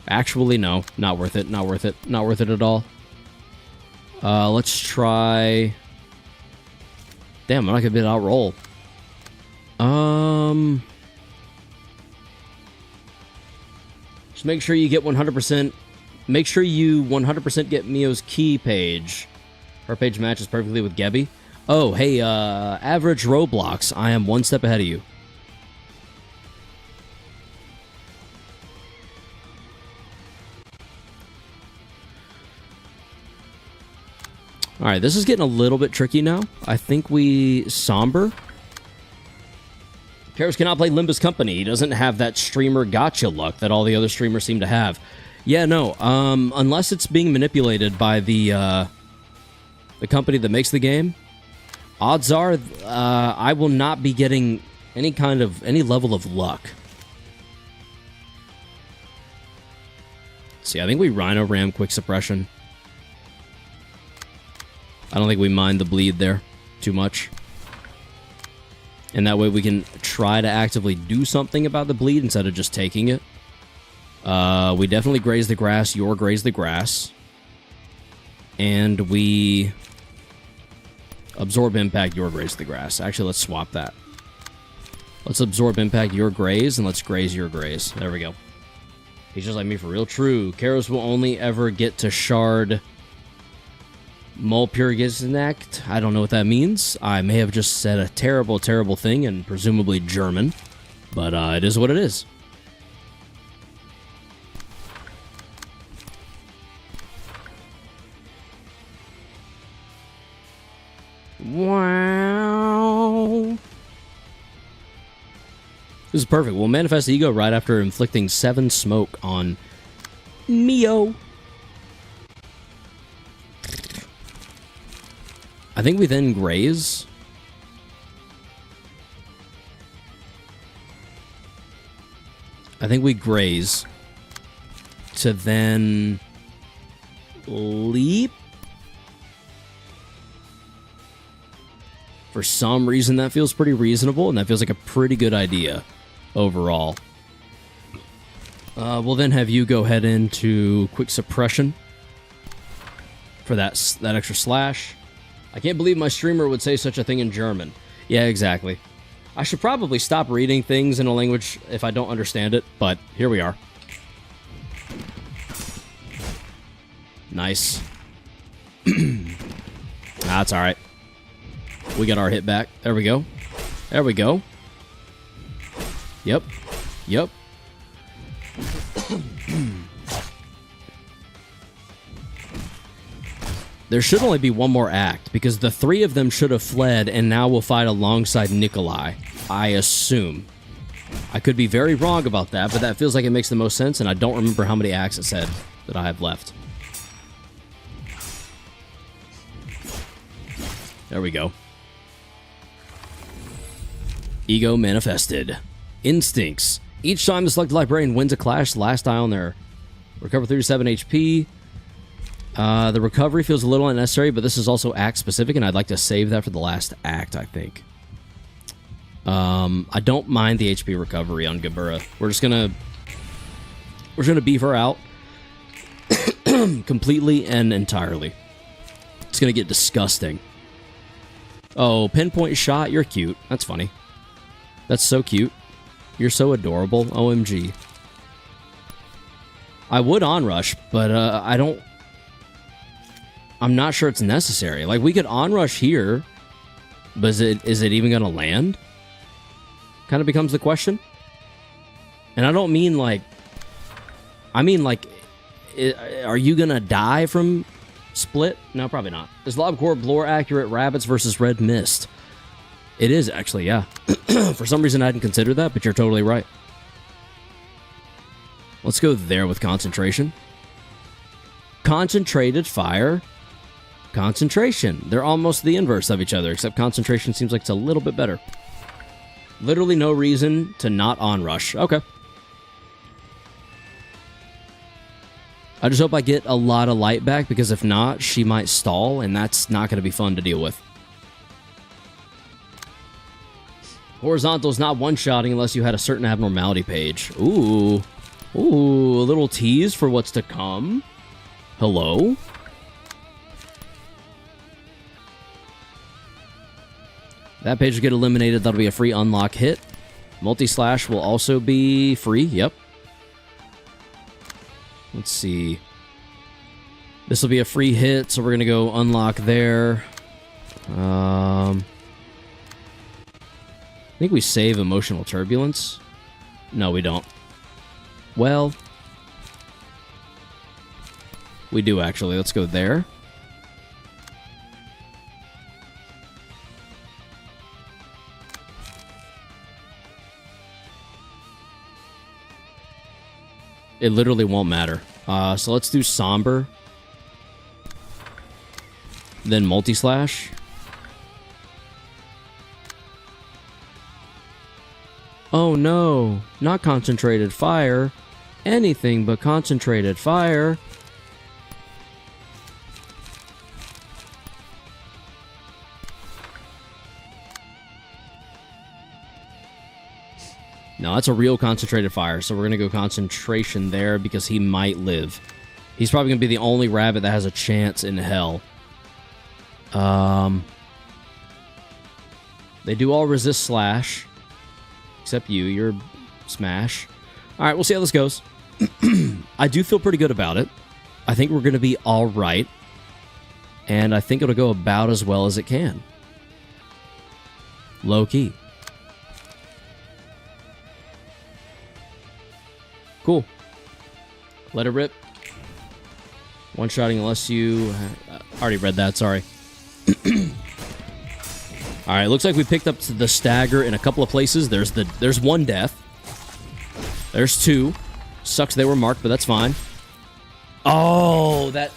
Actually, no. Not worth it. Not worth it. Not worth it at all. Let's try... Damn, I'm not gonna be able to outroll. Just make sure you get 100%. Make sure you 100% get Mio's key page. Her page matches perfectly with Gebby. Oh, hey, average Roblox. I am one step ahead of you. Alright, this is getting a little bit tricky now. I think we somber. Karos cannot play Limbus Company. He doesn't have that streamer gotcha luck that all the other streamers seem to have. Yeah, no. Unless it's being manipulated by the company that makes the game, odds are I will not be getting any level of luck. Let's see, I think we Rhino Ram quick suppression. I don't think we mind the bleed there too much. And that way we can try to actively do something about the bleed instead of just taking it. We definitely graze the grass. Your graze the grass. And we absorb impact. Your graze the grass. Actually, let's swap that. Let's absorb impact. Your graze. And let's graze your graze. There we go. He's just like me for real. True. Karos will only ever get to shard... Molpurgisnacht. I don't know what that means. I may have just said a terrible, terrible thing in presumably German, but it is what it is. Wow. This is perfect. We'll manifest ego right after inflicting 7 smoke on Mio. I think we then graze. I think we graze to then leap. For some reason, that feels pretty reasonable, and that feels like a pretty good idea overall. We'll then have you go head into quick suppression for that extra slash. I can't believe my streamer would say such a thing in German. Yeah, exactly. I should probably stop reading things in a language if I don't understand it, but here we are. Nice. That's alright. We got our hit back. There we go. There we go. Yep. Yep. There should only be one more act, because the 3 of them should have fled, and now we'll fight alongside Nikolai. I assume. I could be very wrong about that, but that feels like it makes the most sense, and I don't remember how many acts it said that I have left. There we go. Ego manifested. Instincts. Each time the selected librarian wins a clash, the last die on there. Recover 37 HP. The recovery feels a little unnecessary, but this is also act specific, and I'd like to save that for the last act, I think. I don't mind the HP recovery on Gabura. We're just gonna beef her out completely and entirely. It's gonna get disgusting. Oh, pinpoint shot, you're cute. That's funny. That's so cute. You're so adorable. OMG. I would onrush, but I'm not sure it's necessary. Like, we could onrush here, but is it even going to land? Kind of becomes the question. And I don't mean like... I mean like... Are you going to die from split? No, probably not. Is Lobcore lore accurate? Rabbits versus Red Mist. It is, actually, yeah. For some reason, I hadn't considered that, but you're totally right. Let's go there with concentration. Concentrated fire. Concentration. They're almost the inverse of each other, except concentration seems like it's a little bit better. Literally no reason to not onrush. Okay. I just hope I get a lot of light back, because if not, she might stall, and that's not going to be fun to deal with. Horizontal is not one-shotting unless you had a certain abnormality page. Ooh. Ooh, a little tease for what's to come. Hello? That page will get eliminated. That'll be a free unlock hit. Multi-slash will also be free. Yep. Let's see. This will be a free hit, so we're going to go unlock there. I think we save emotional turbulence. No, we don't. Well, we do actually. Let's go there. It literally won't matter. So let's do Somber. Then Multi-Slash. Oh no, not concentrated fire. Anything but concentrated fire. No, that's a real concentrated fire, so we're going to go concentration there because he might live. He's probably going to be the only rabbit that has a chance in hell. They do all resist slash. Except you, you're smash. Alright, we'll see how this goes. I do feel pretty good about it. I think we're going to be alright. And I think it'll go about as well as it can. Low key. Cool. Let it rip. One-shotting unless you... already read that, sorry. Alright, looks like we picked up the stagger in a couple of places. There's one death. There's two. Sucks they were marked, but that's fine. Oh, that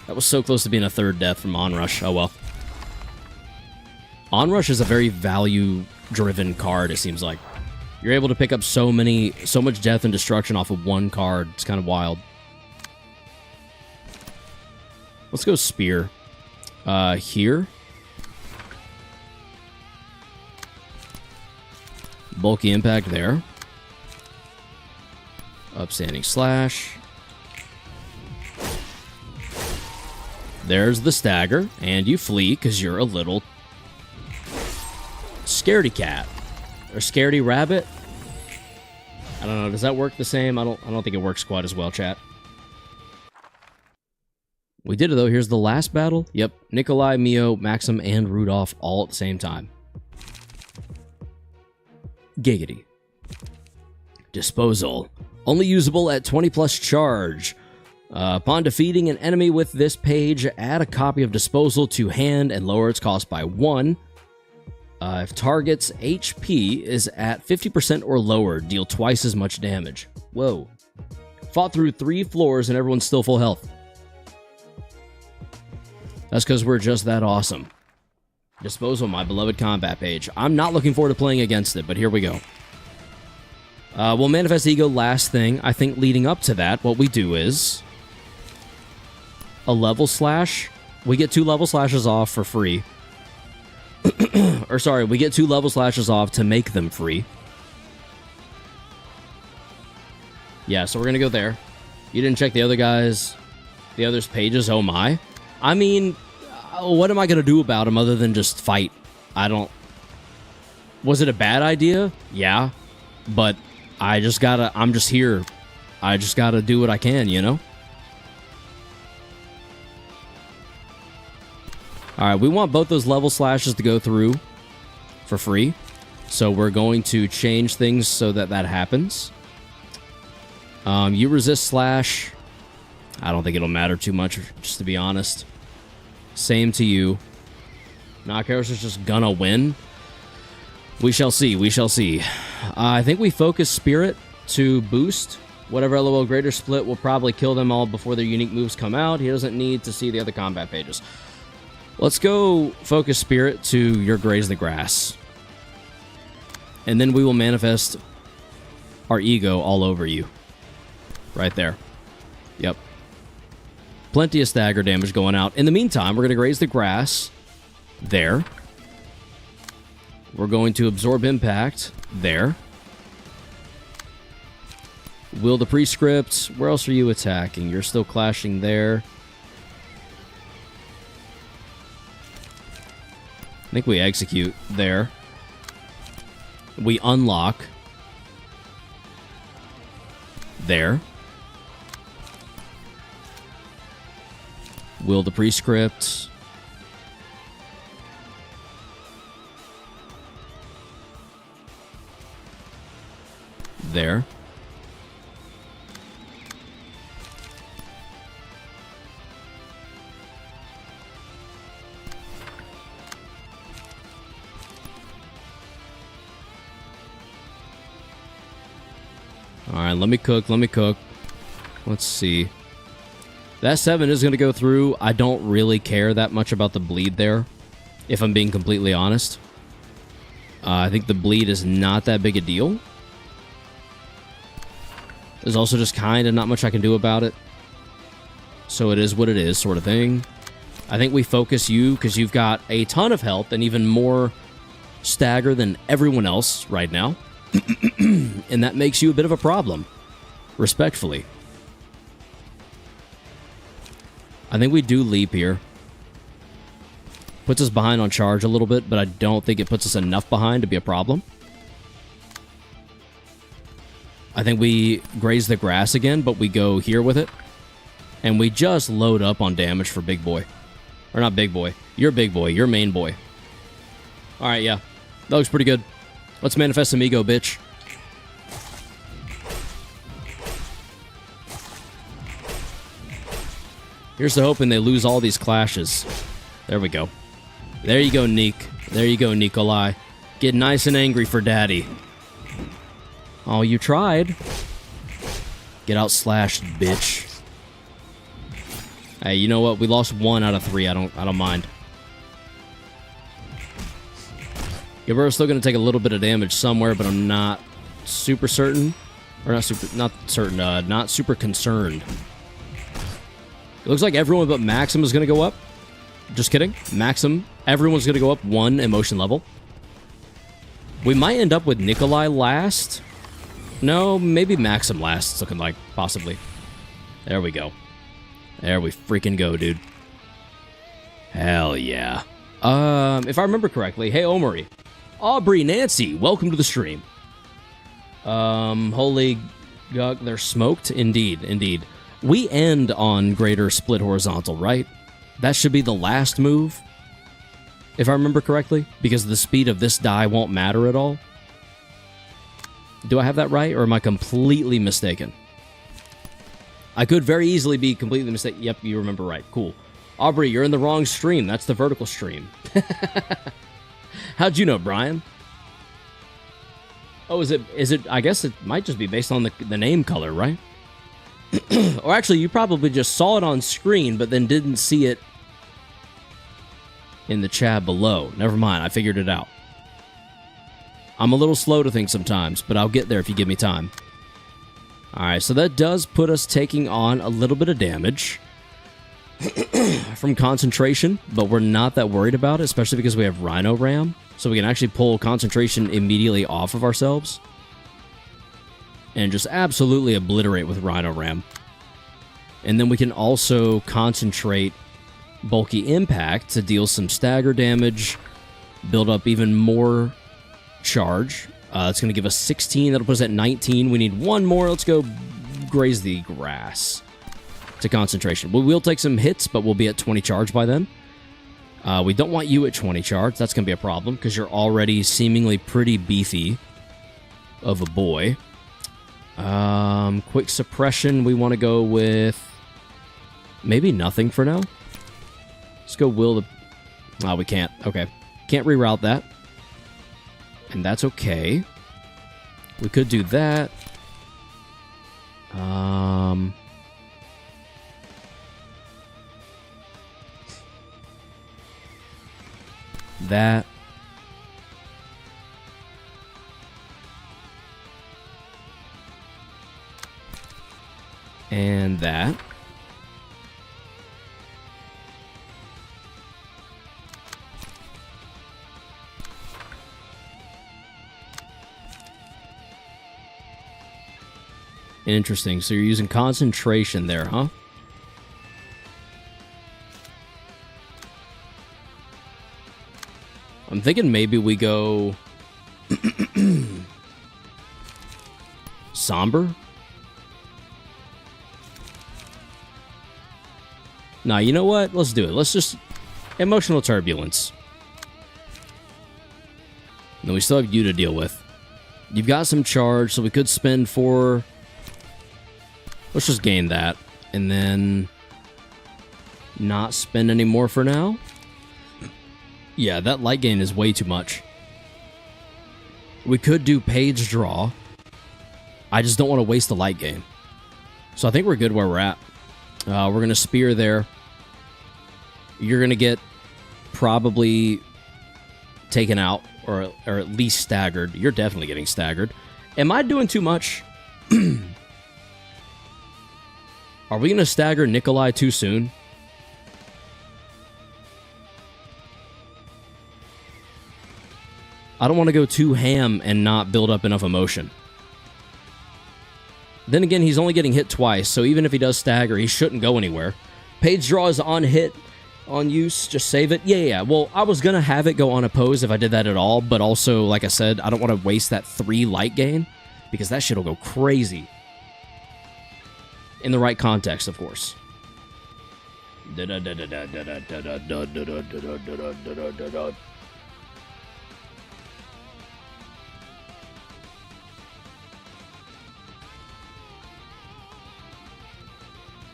was so close to being a third death from Onrush. Oh well. Onrush is a very value-driven card, it seems like. You're able to pick up so much death and destruction off of one card. It's kind of wild. Let's go Spear. Here. Bulky Impact there. Upstanding Slash. There's the stagger, and you flee because you're a little scaredy cat or scaredy rabbit. I don't know. Does that work the same? I don't think it works quite as well, chat. We did it though. Here's the last battle. Yep, Nikolai, Mio, Maxim, and Rudolph all at the same time. Giggity. Disposal. Only usable at 20 plus charge. Upon defeating an enemy with this page, add a copy of Disposal to hand and lower its cost by 1. If target's HP is at 50% or lower, deal twice as much damage. Whoa. Fought through 3 floors and everyone's still full health. That's because we're just that awesome. Disposal, my beloved combat page. I'm not looking forward to playing against it, but here we go. We'll Manifest Ego last thing. I think leading up to that, what we do is a level slash. We get 2 level slashes off for free. Or sorry, we get 2 level slashes off to make them free. Yeah, so we're going to go there. You didn't check the others' pages? Oh my. I mean, what am I going to do about them other than just fight? Was it a bad idea? Yeah. But I'm just here. I just gotta do what I can, you know? Alright, we want both those level slashes to go through for free. So we're going to change things so that happens. You resist slash. I don't think it'll matter too much, just to be honest. Same to you. Knockout is just gonna win. We shall see, we shall see. I think we focus Spirit to boost. Whatever LOL Greater Split will probably kill them all before their unique moves come out. He doesn't need to see the other combat pages. Let's go focus Spirit to your Graze the Grass. And then we will manifest our ego all over you. Right there. Yep. Plenty of stagger damage going out. In the meantime, we're going to Graze the Grass. There. We're going to absorb impact. There. Will the Prescript. Where else are you attacking? You're still clashing there. I think we execute there. We unlock. There. Will the Prescript. There. Alright, let me cook, let me cook. Let's see. That 7 is going to go through. I don't really care that much about the bleed there, if I'm being completely honest. I think the bleed is not that big a deal. There's also just kind of not much I can do about it. So it is what it is, sort of thing. I think we focus you because you've got a ton of health and even more stagger than everyone else right now. And that makes you a bit of a problem. Respectfully. I think we do leap here. Puts us behind on charge a little bit, but I don't think it puts us enough behind to be a problem. I think we Graze the Grass again, but we go here with it. And we just load up on damage for Big Boy. Or not big boy. You're big boy. You're main boy. Alright, yeah. That looks pretty good. Let's manifest amigo, bitch. Here's to hoping they lose all these clashes. There we go. There you go, Neek. There you go, Nikolai. Get nice and angry for daddy. Oh, you tried. Get out slashed, bitch. Hey, you know what? We lost 1 out of 3. I don't mind. Yeah, we're still gonna take a little bit of damage somewhere, but I'm not super certain. Or not super concerned. It looks like everyone but Maxim is gonna go up. Just kidding. Maxim, everyone's gonna go up 1 emotion level. We might end up with Nikolai last. No, maybe Maxim last, it's looking like, possibly. There we go. There we freaking go, dude. Hell yeah. If I remember correctly, hey, Omari. Aubrey, Nancy, welcome to the stream. Holy God, they're smoked? Indeed, indeed. We end on greater split horizontal, right? That should be the last move, if I remember correctly, because the speed of this die won't matter at all. Do I have that right, or am I completely mistaken? I could very easily be completely mistaken. Yep, you remember right. Cool. Aubrey, you're in the wrong stream. That's the vertical stream. How'd you know, Brian? Oh, is it? I guess it might just be based on the name color, right? Or actually, you probably just saw it on screen, but then didn't see it in the chat below. Never mind, I figured it out. I'm a little slow to think sometimes, but I'll get there if you give me time. Alright, so that does put us taking on a little bit of damage from concentration, but we're not that worried about it, especially because we have Rhino Ram, so we can actually pull concentration immediately off of ourselves and just absolutely obliterate with Rhino Ram. And then we can also concentrate Bulky Impact to deal some stagger damage, build up even more charge. It's going to give us 16. That'll put us at 19. We need 1 more. Let's go graze the grass to concentration. We will take some hits, but we'll be at 20 charge by then. We don't want you at 20 charge. That's going to be a problem because you're already seemingly pretty beefy of a boy. Quick suppression. We want to go with maybe nothing for now. Let's go will the... Oh, we can't. Okay. Can't reroute that. And that's okay. We could do that. That. And that. Interesting. So you're using concentration there, huh? I'm thinking maybe we go... Somber? Nah, you know what? Let's do it. Let's just... Emotional turbulence. And we still have you to deal with. You've got some charge, so we could spend 4... Let's just gain that, and then not spend any more for now. Yeah, that light gain is way too much. We could do page draw. I just don't want to waste the light gain. So I think we're good where we're at. We're going to spear there. You're going to get probably taken out, or at least staggered. You're definitely getting staggered. Am I doing too much? Are we going to stagger Nikolai too soon? I don't want to go too ham and not build up enough emotion. Then again, he's only getting hit twice, so even if he does stagger, he shouldn't go anywhere. Page draw is on hit, on use, just save it. Yeah. Well, I was going to have it go on oppose if I did that at all, but also, like I said, I don't want to waste that 3 light gain, because that shit will go crazy. In the right context, of course.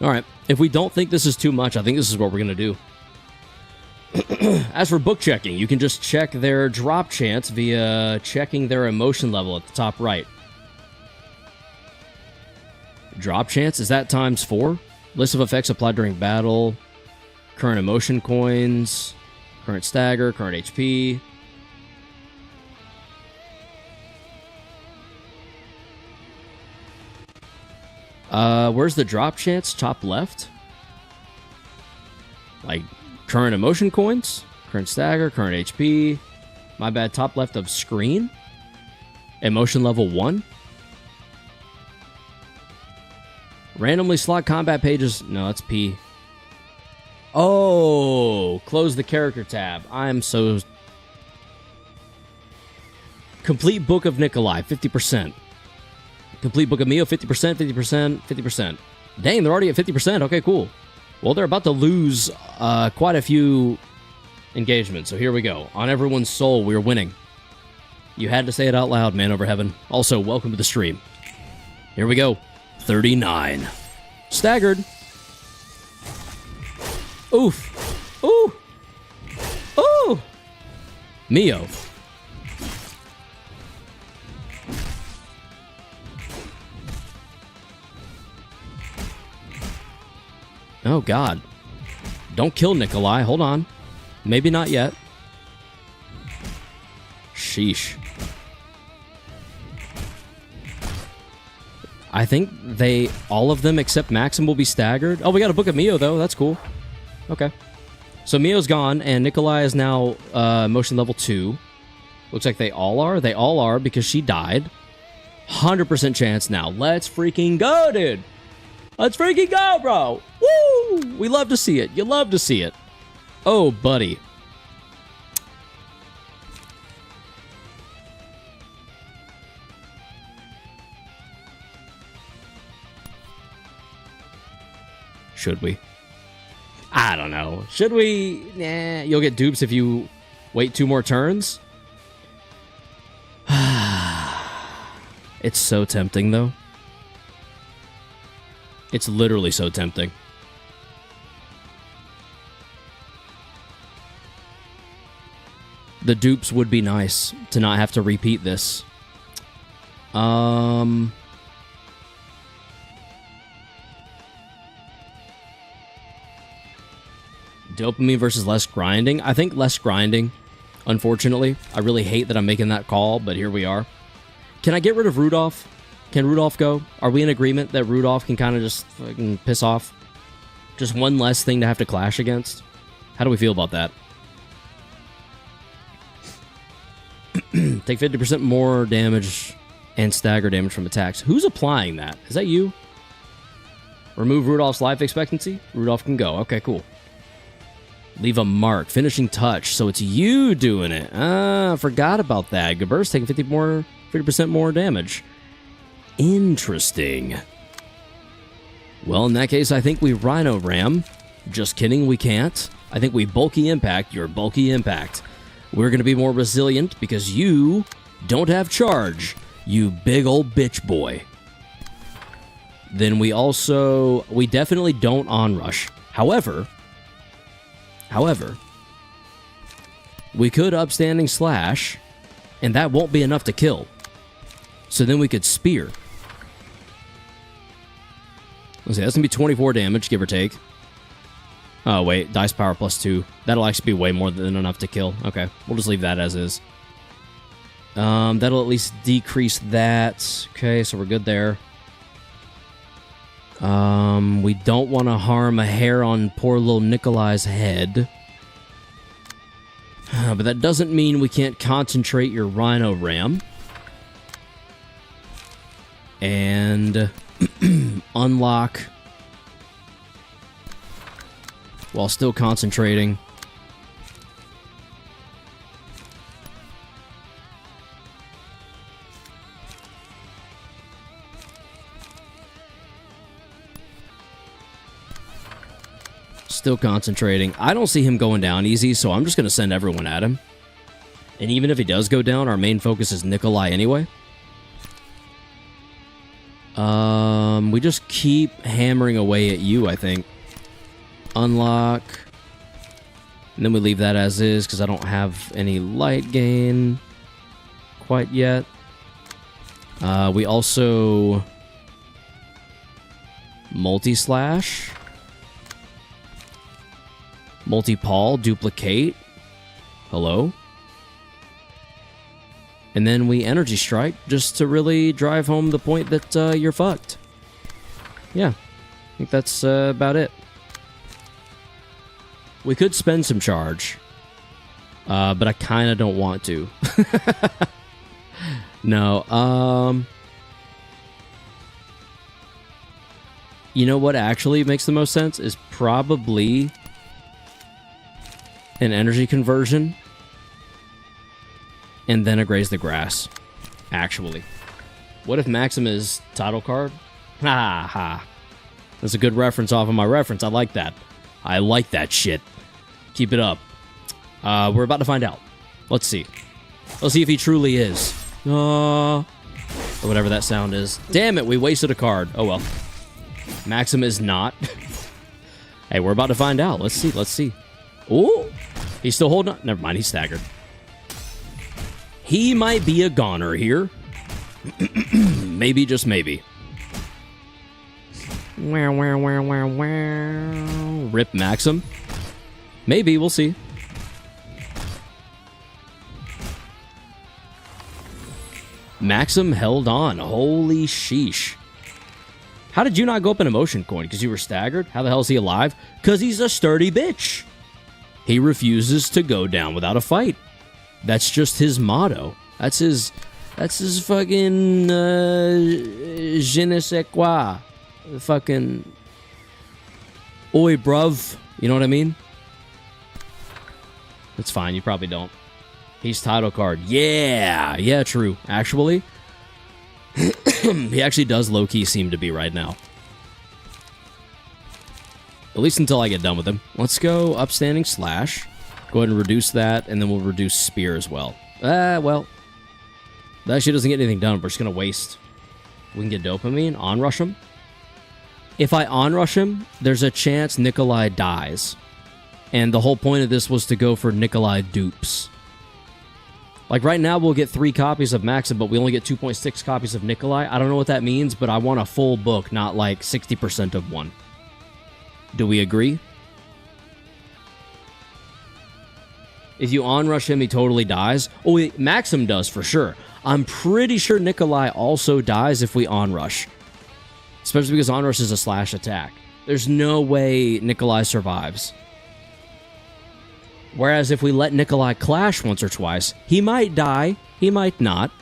All right. If we don't think this is too much, I think this is what we're going to do. As for book checking, you can just check their drop chance via checking their emotion level at the top right. Drop chance, is that times 4? List of effects applied during battle. Current emotion coins. Current stagger, current HP. Where's the drop chance? Top left? Like, current emotion coins? Current stagger, current HP. My bad, top left of screen? Emotion level 1? Randomly slot combat pages. No, that's P. Oh, close the character tab. I'm so... Complete Book of Nikolai, 50%. Complete Book of Mio, 50%, 50%, 50%. Dang, they're already at 50%. Okay, cool. Well, they're about to lose quite a few engagements, so here we go. On everyone's soul, we're winning. You had to say it out loud, man over heaven. Also, welcome to the stream. Here we go. 39. Staggered. Oof. Ooh. Ooh. Mio. Oh, God. Don't kill Nikolai. Hold on. Maybe not yet. Sheesh. I think all of them except Maxim will be staggered. Oh, we got a Book of Mio, though. That's cool. Okay. So Mio's gone, and Nikolai is now emotion level 2. Looks like they all are. They all are because she died. 100% chance now. Let's freaking go, dude. Let's freaking go, bro. Woo! We love to see it. You love to see it. Oh, buddy. Should we? I don't know. Should we? Nah, you'll get dupes if you wait 2 more turns. It's so tempting, though. It's literally so tempting. The dupes would be nice to not have to repeat this. Dopamine versus less grinding. I think less grinding, unfortunately. I really hate that I'm making that call, but here we are. Can I get rid of Rudolph? Can Rudolph go? Are we in agreement that Rudolph can kind of just fucking piss off? Just one less thing to have to clash against? How do we feel about that? Take 50% more damage and stagger damage from attacks. Who's applying that? Is that you? Remove Rudolph's life expectancy? Rudolph can go. Okay, cool. Leave a mark. Finishing touch. So it's you doing it. Forgot about that. Gaber's taking 50% more damage. Interesting. Well, in that case, I think we Rhino Ram. Just kidding, we can't. I think we Bulky Impact your Bulky Impact. We're going to be more resilient because you don't have charge, you big old bitch boy. Then we definitely don't onrush. However, we could upstanding slash, and that won't be enough to kill. So then we could spear. Let's see, that's going to be 24 damage, give or take. Oh, wait, dice power plus 2. That'll actually be way more than enough to kill. Okay, we'll just leave that as is. That'll at least decrease that. Okay, so we're good there. We don't want to harm a hair on poor little Nikolai's head. But that doesn't mean we can't concentrate your Rhino Ram. And unlock while still concentrating. Still concentrating. I don't see him going down easy, so I'm just going to send everyone at him. And even if he does go down, our main focus is Nikolai anyway. We just keep hammering away at you, I think. Unlock. And then we leave that as is, because I don't have any light gain quite yet. We also... multi-slash. Multi-paul, duplicate. Hello? And then we energy strike just to really drive home the point that you're fucked. Yeah, I think that's about it. We could spend some charge, but I kind of don't want to. No, you know what actually makes the most sense is probably an energy conversion and then a graze the grass. Actually, what if Maxim is title card? Ha ha. That's a good reference off of my reference. I like that. I like that shit. Keep it up. We're about to find out. Let's see. Let's see if he truly is. Or whatever that sound is. Damn it, we wasted a card. Oh well. Maxim is not. Hey, we're about to find out. Let's see. Let's see. Oh, he's still holding on. Never mind, he's staggered. He might be a goner here. Maybe, just maybe. Rip Maxim. Maybe, we'll see. Maxim held on. Holy sheesh. How did you not go up an emotion coin? Because you were staggered? How the hell is he alive? Because he's a sturdy bitch. He refuses to go down without a fight. That's just his motto. That's his fucking je ne sais quoi. Fucking oi bruv. You know what I mean? That's fine, you probably don't. He's title card. Yeah! Yeah, true. Actually, he actually does low-key seem to be right now. At least until I get done with him. Let's go upstanding slash. Go ahead and reduce that, and then we'll reduce spear as well. Well. That actually doesn't get anything done. We're just going to waste. We can get dopamine. On-rush him. If I on-rush him, there's a chance Nikolai dies. And the whole point of this was to go for Nikolai dupes. Like right now, we'll get 3 copies of Maxim, but we only get 2.6 copies of Nikolai. I don't know what that means, but I want a full book, not like 60% of one. Do we agree? If you onrush him, he totally dies. Oh, wait, Maxim does for sure. I'm pretty sure Nikolai also dies if we onrush. Especially because onrush is a slash attack. There's no way Nikolai survives. Whereas if we let Nikolai clash once or twice, he might die, he might not.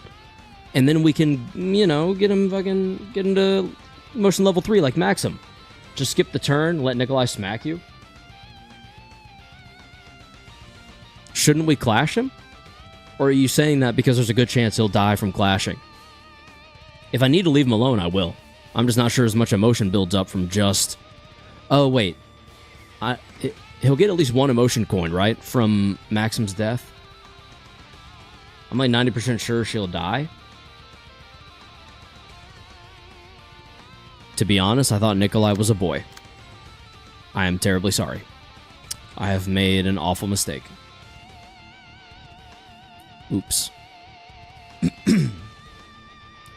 And then we can, you know, get into motion level 3 like Maxim. Just skip the turn, let Nikolai smack you. Shouldn't we clash him? Or are you saying that because there's a good chance he'll die from clashing? If I need to leave him alone, I will. I'm just not sure as much emotion builds up from just... Oh, wait. He'll get at least 1 emotion coin, right? From Maxim's death. I'm like 90% sure she'll die. To be honest, I thought Nikolai was a boy. I am terribly sorry. I have made an awful mistake. Oops.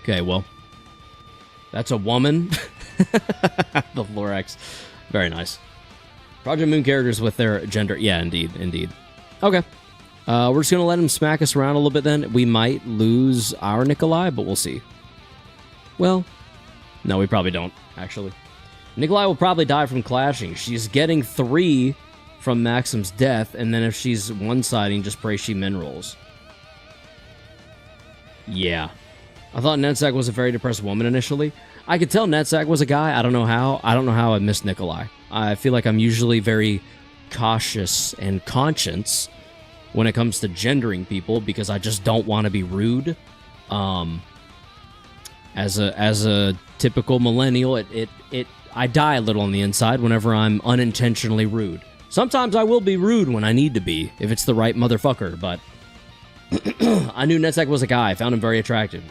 Okay, well. That's a woman. The Lorax. Very nice. Project Moon characters with their gender. Yeah, indeed, indeed. Okay. We're just going to let him smack us around a little bit then. We might lose our Nikolai, but we'll see. Well, no, we probably don't, actually. Nikolai will probably die from clashing. She's getting 3 from Maxim's death, and then if she's one-siding, just pray she min rolls. Yeah. I thought Netsack was a very depressed woman initially. I could tell Netsack was a guy. I don't know how. I don't know how I missed Nikolai. I feel like I'm usually very cautious and conscious when it comes to gendering people because I just don't want to be rude. As a typical millennial, I die a little on the inside whenever I'm unintentionally rude. Sometimes I will be rude when I need to be, if it's the right motherfucker, but I knew Netzek was a guy. I found him very attractive.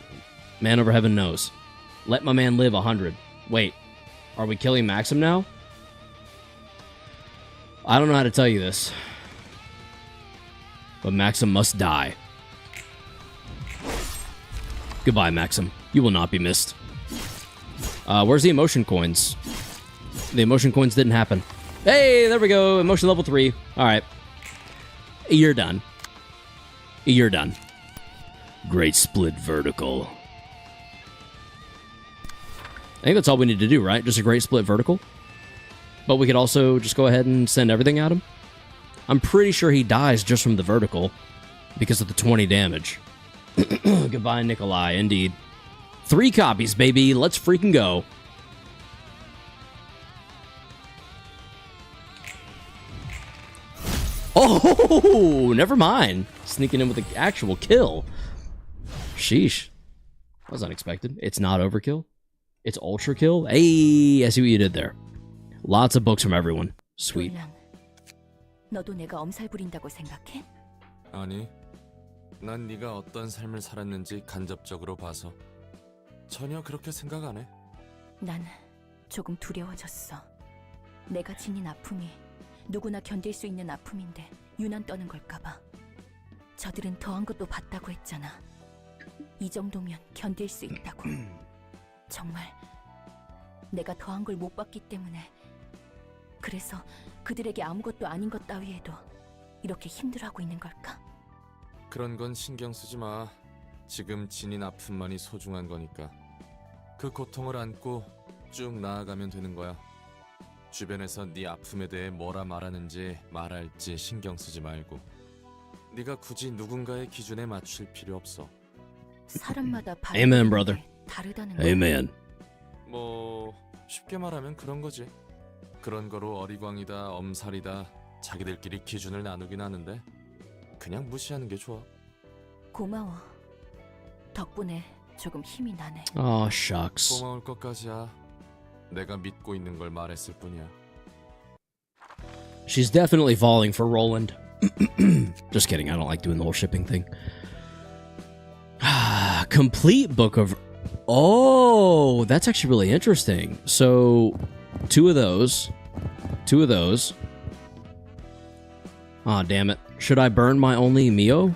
Man over heaven knows. Let my man live 100. Wait, are we killing Maxim now? I don't know how to tell you this, but Maxim must die. Goodbye, Maxim. You will not be missed. Where's the emotion coins? The emotion coins didn't happen. Hey, there we go. Emotion level 3. All right. You're done. You're done. Great split vertical. I think that's all we need to do, right? Just a great split vertical. But we could also just go ahead and send everything at him. I'm pretty sure he dies just from the vertical because of the 20 damage. Goodbye, Nikolai. Indeed. 3 copies, baby. Let's freaking go. Oh, never mind. Sneaking in with the actual kill. Sheesh. That was unexpected. It's not overkill. It's ultra kill. Hey, I see what you did there. Lots of books from everyone. Sweet. 너도 내가 엄살 부린다고 생각해? 아니, 난 네가 어떤 삶을 살았는지 간접적으로 봐서 전혀 그렇게 생각 안 해. 난 조금 두려워졌어. 내가 지닌 아픔이 누구나 견딜 수 있는 아픔인데 유난 떠는 걸까봐. 저들은 더한 것도 봤다고 했잖아. 이 정도면 견딜 수 있다고. 정말 내가 더한 걸 못 봤기 때문에 그래서 그들에게 아무것도 아닌 것 따위에도 이렇게 힘들어하고 있는 걸까? 그런 건 신경 쓰지 마. 지금 지닌 아픔만이 소중한 거니까. 그 고통을 안고 쭉 나아가면 되는 거야. 주변에서 네 아픔에 대해 뭐라 말하는지 말할지 신경 쓰지 말고. 네가 굳이 누군가의 기준에 맞출 필요 없어. 사람마다 Amen, brother. 다르다는 거. Amen. 뭐 쉽게 말하면 그런 거지. 그런 거로 어리광이다, 엄살이다 자기들끼리 기준을 나누긴 하는데 그냥 무시하는 게 좋아. 고마워. 덕분에 조금 힘이 나네. Oh, shucks. 고마울 것까지야. 내가 믿고 있는 걸 말했을 뿐이야. She's definitely falling for Roland. Just kidding. I don't like doing the whole shipping thing. Complete book of... Oh, that's actually really interesting. So, 2 of those. 2 of those. Aw, damn it. Should I burn my only Mio?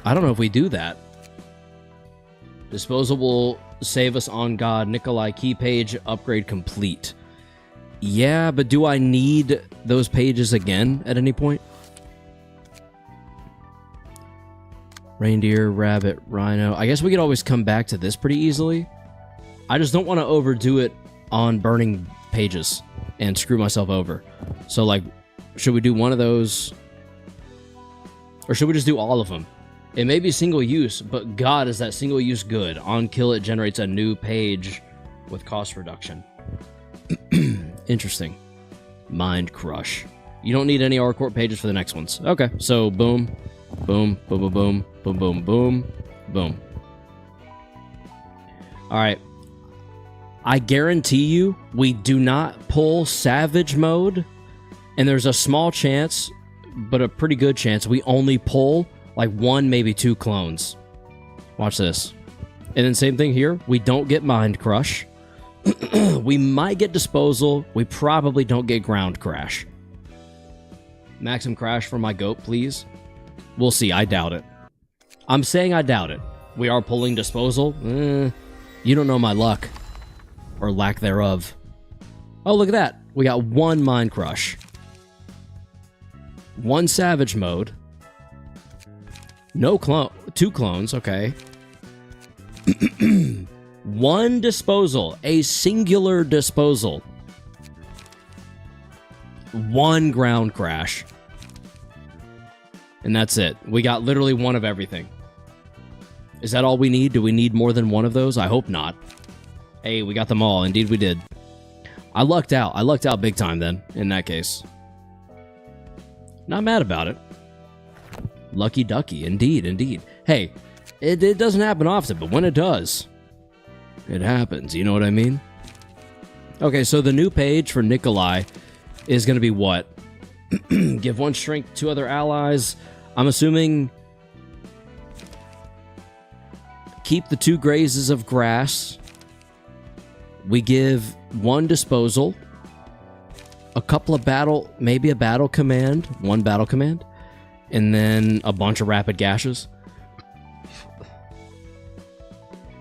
I don't know if we do that. Disposal will save us on God. Nikolai key page upgrade complete. Yeah, but do I need those pages again at any point? Reindeer, rabbit, rhino. I guess we could always come back to this pretty easily. I just don't want to overdo it on burning pages and screw myself over. So, like, should we do one of those? Or should we just do all of them? It may be single use, but God, is that single use good? On kill, it generates a new page with cost reduction. Interesting. Mind Crush. You don't need any R-Court pages for the next ones. Okay, so boom, boom, boom, boom, boom, boom, boom, boom, boom. All right. I guarantee you, we do not pull Savage mode, and there's a small chance, but a pretty good chance, we only pull like 1, maybe 2 clones. Watch this. And then same thing here. We don't get Mind Crush. We might get Disposal. We probably don't get Ground Crash. Maximum Crash for my goat, please. We'll see. I doubt it. I'm saying I doubt it. We are pulling Disposal. You don't know my luck. Or lack thereof. Oh, look at that. We got 1 Mind Crush. 1 Savage mode. No clone. 2 clones, okay. 1 Disposal. A singular Disposal. 1 Ground Crash. And that's it. We got literally 1 of everything. Is that all we need? Do we need more than 1 of those? I hope not. Hey, we got them all. Indeed we did. I lucked out. I lucked out big time then, in that case. Not mad about it. Lucky ducky. Indeed, indeed. Hey, it doesn't happen often, but when it does, it happens. You know what I mean? Okay, so the new page for Nikolai is going to be what? Give 1 strength to other allies. I'm assuming keep the 2 grazes of grass. We give 1 disposal. A couple of battle, maybe a battle command. 1 battle command. And then a bunch of rapid gashes.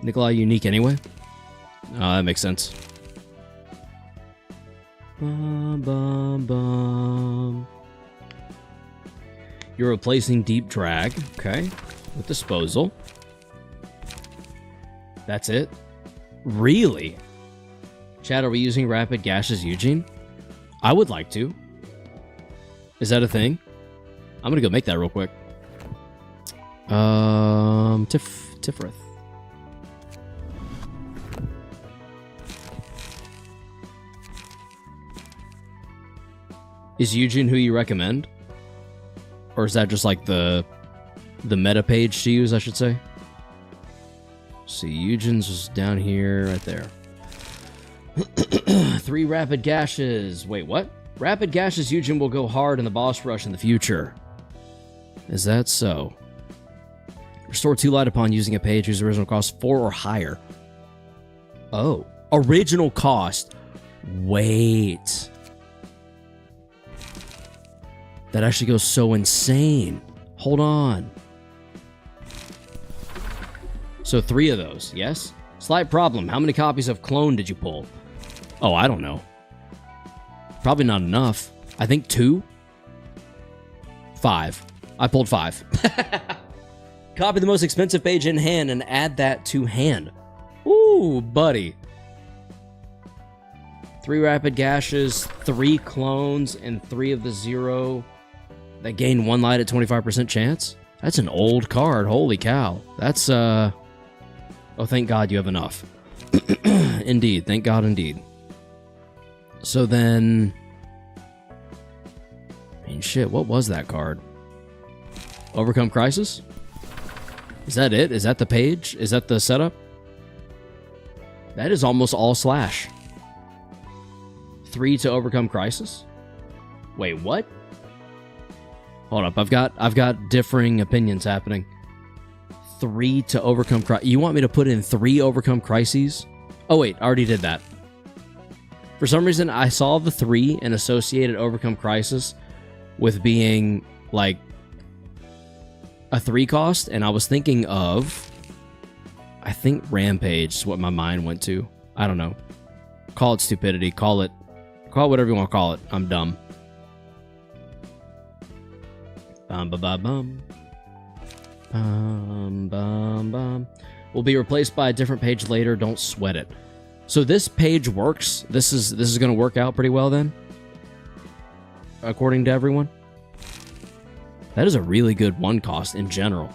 Nikolai unique anyway. Oh, that makes sense. Bum, bum, bum. You're replacing deep drag, okay, with disposal. That's it? Really? Chad, are we using rapid gashes, Eugene? I would like to. Is that a thing? I'm gonna go make that real quick. Tifrith. Is Eugene who you recommend? Or is that just like the meta page to use, I should say? See, Eugene's just down here, right there. 3 rapid gashes. Wait, what? Rapid gashes, Eugen will go hard in the boss rush in the future. Is that so? Restore 2 light upon using a page whose original cost 4 or higher. Oh. Original cost. Wait. That actually goes so insane. Hold on. So 3 of those, yes? Slight problem. How many copies of Clone did you pull? Oh, I don't know. Probably not enough. I think 2? 5. I pulled 5. Copy the most expensive page in hand and add that to hand. Ooh, buddy. 3 rapid gashes, 3 clones, and 3 of the 0 that gain 1 light at 25% chance? That's an old card. Holy cow. That's, Oh, thank God you have enough. Indeed. Thank God indeed. So then... I mean, shit, what was that card? Overcome Crisis? Is that it? Is that the page? Is that the setup? That is almost all slash. 3 to overcome Crisis? Wait, what? Hold up, I've got differing opinions happening. 3 to overcome crisis. You want me to put in 3 overcome crises? Oh wait, I already did that. For some reason, I saw the 3 and associated overcome crisis with being like a 3 cost, and I was thinking of, I think Rampage is what my mind went to. I don't know. Call it stupidity. Call it whatever you want to call it. I'm dumb. Bum ba ba bum. Bum bum bum. Will be replaced by a different page later. Don't sweat it. So this page works. This is going to work out pretty well then, according to everyone. That is a really good 1 cost in general.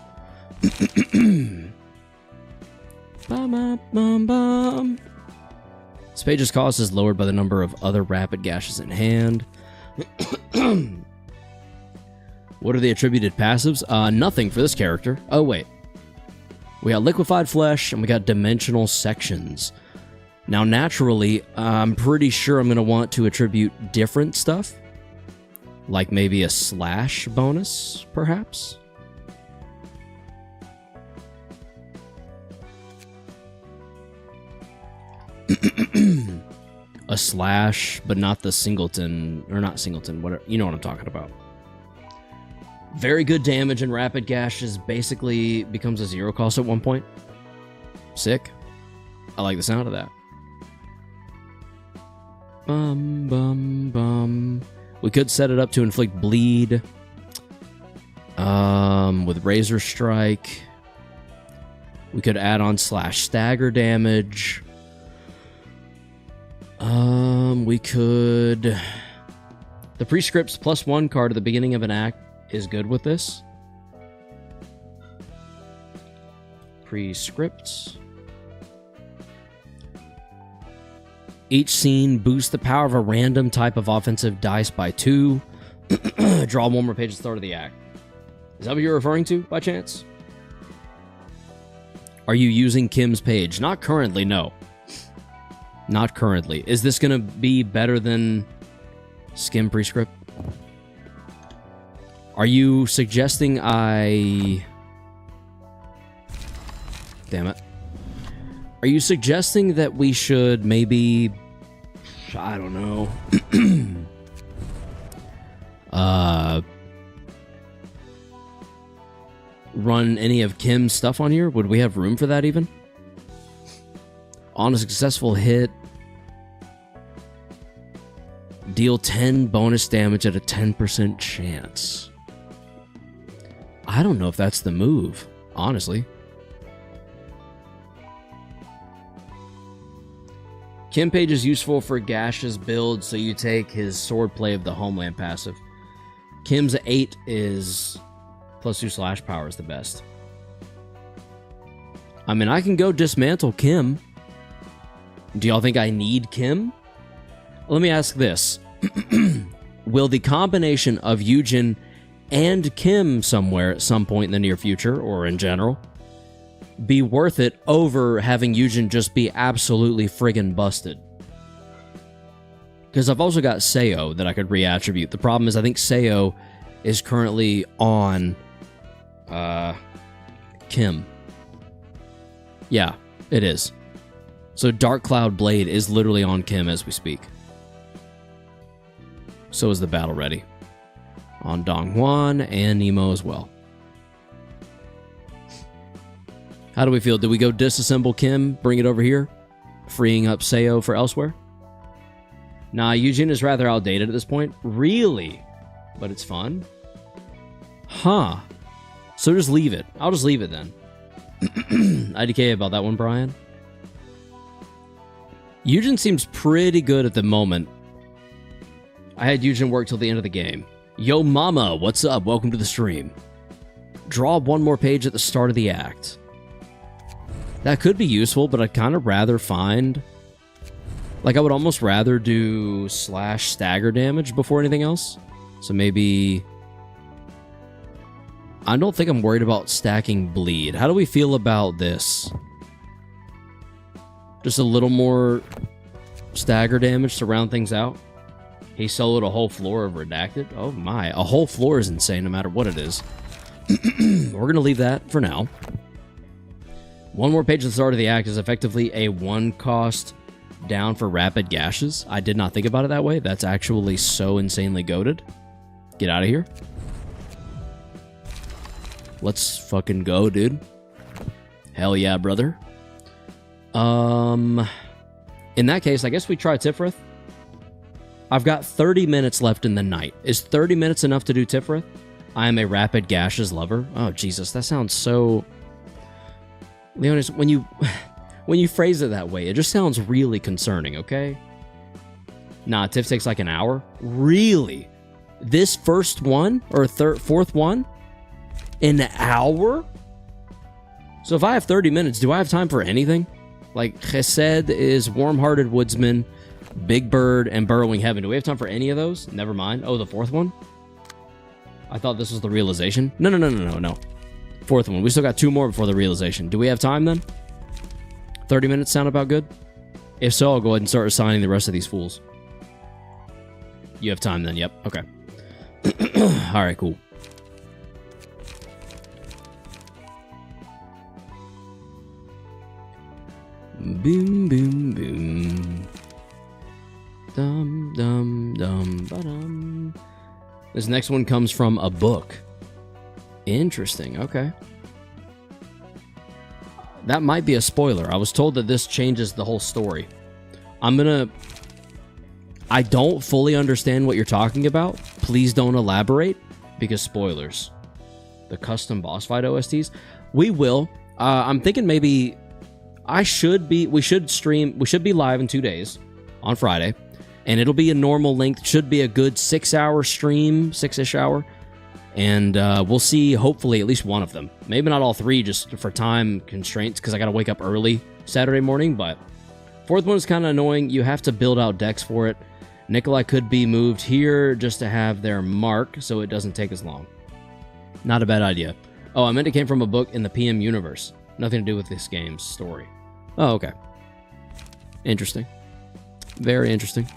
Bum, bum, bum, bum. This page's cost is lowered by the number of other rapid gashes in hand. What are the attributed passives? Nothing for this character. Oh, wait. We got liquefied flesh, and we got dimensional sections. Now, naturally, I'm pretty sure I'm going to want to attribute different stuff. Like maybe a slash bonus, perhaps? A slash, but not the singleton, or not singleton, whatever. You know what I'm talking about. Very good damage and rapid gashes basically becomes a 0 cost at one point. Sick. I like the sound of that. Bum, bum, bum. We could set it up to inflict bleed. With Razor Strike. We could add on slash stagger damage. We could... The Prescripts +1 card at the beginning of an act is good with this. Prescripts. Each scene boosts the power of a random type of offensive dice by 2. Draw 1 more page at the start of the act. Is that what you're referring to, by chance? Are you using Kim's page? Not currently, no. Not currently. Is this going to be better than Skim Prescript? Are you suggesting I... Damn it. Are you suggesting that we should maybe... I don't know. Run any of Kim's stuff on here? Would we have room for that even? On a successful hit, deal 10 bonus damage at a 10% chance. I don't know if that's the move, honestly. Kim Page is useful for Gash's build, so you take his Swordplay of the Homeland passive. Kim's 8 is +2 slash power is the best. I mean, I can go dismantle Kim. Do y'all think I need Kim? Let me ask this. Will the combination of Yujin and Kim somewhere at some point in the near future, or in general, be worth it over having Yujin just be absolutely friggin' busted? Because I've also got Seo that I could reattribute. The problem is I think Seo is currently on Kim. Yeah, it is. So Dark Cloud Blade is literally on Kim as we speak. So is the Battle Ready. On Donghuan and Nemo as well. How do we feel? Do we go disassemble Kim, bring it over here, freeing up Seo for elsewhere? Nah, Yujin is rather outdated at this point. Really? But it's fun? Huh. So just leave it. I'll just leave it then. IDK about that one, Brian. Yujin seems pretty good at the moment. I had Yujin work till the end of the game. Yo mama, what's up? Welcome to the stream. Draw one more page at the start of the act. That could be useful, but I'd kind of rather find... Like, I would almost rather do slash stagger damage before anything else. So maybe... I don't think I'm worried about stacking bleed. How do we feel about this? Just a little more stagger damage to round things out. He soloed a whole floor of Redacted. Oh my, a whole floor is insane no matter what it is. We're going to leave that for now. One more page at the start of the act is effectively a 1 cost down for rapid gashes. I did not think about it that way. That's actually so insanely goated. Get out of here. Let's fucking go, dude. Hell yeah, brother. In that case, I guess we try Tifrith. I've got 30 minutes left in the night. Is 30 minutes enough to do Tifrith? I am a rapid gashes lover. Oh, Jesus, that sounds so... Leonis, when you phrase it that way, it just sounds really concerning, okay? Nah, Tiff takes like an hour? Really? This first one? Or fourth one? An hour? So if I have 30 minutes, do I have time for anything? Like, Chesed is Warm-Hearted Woodsman, Big Bird, and Burrowing Heaven. Do we have time for any of those? Never mind. Oh, the fourth one? I thought this was the realization. No. Fourth one. We still got 2 more before the realization. Do we have time then? 30 minutes sound about good? If so, I'll go ahead and start assigning the rest of these fools. You have time then, yep. Okay. Alright, cool. Boom, boom, boom. Dum, dum, dum, ba-dum. This next one comes from a book. Interesting, okay. That might be a spoiler. I was told that this changes the whole story. I don't fully understand what you're talking about. Please don't elaborate, because spoilers. The custom boss fight OSTs? We will. I'm thinking maybe... we should be live in 2 days, on Friday, and it'll be a normal length, should be a good 6-hour stream, 6-ish hour, and we'll see, hopefully, at least one of them. Maybe not all 3, just for time constraints, because I gotta wake up early Saturday morning, but fourth one is kind of annoying. You have to build out decks for it. Nikolai could be moved here just to have their mark, so it doesn't take as long. Not a bad idea. Oh, I meant it came from a book in the PM universe. Nothing to do with this game's story. Oh, okay. Interesting. Very interesting.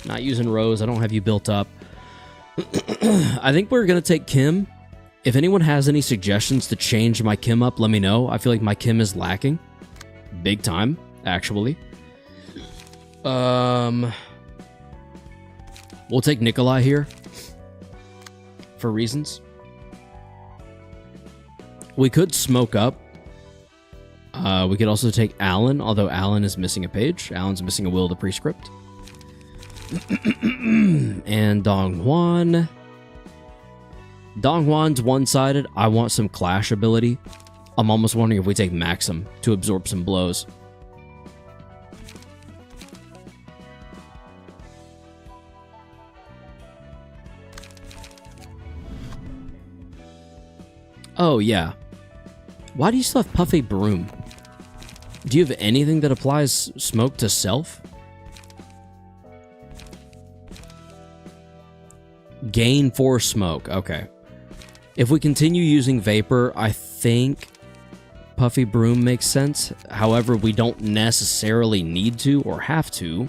Not using Rose. I don't have you built up. I think we're going to take Kim. If anyone has any suggestions to change my Kim up, let me know. I feel like my Kim is lacking. Big time, actually. We'll take Nikolai here. For reasons. We could smoke up. We could also take Alan, although Alan is missing a page. Alan's missing a will of the prescript. And Dong Juan. Dong Juan's one-sided. I want some clash ability. I'm almost wondering if we take Maxim to absorb some blows. Oh, yeah. Why do you still have Puffy Broom? Do you have anything that applies smoke to self? Gain 4 smoke. Okay. If we continue using Vapor, I think Puffy Broom makes sense. However, we don't necessarily need to or have to,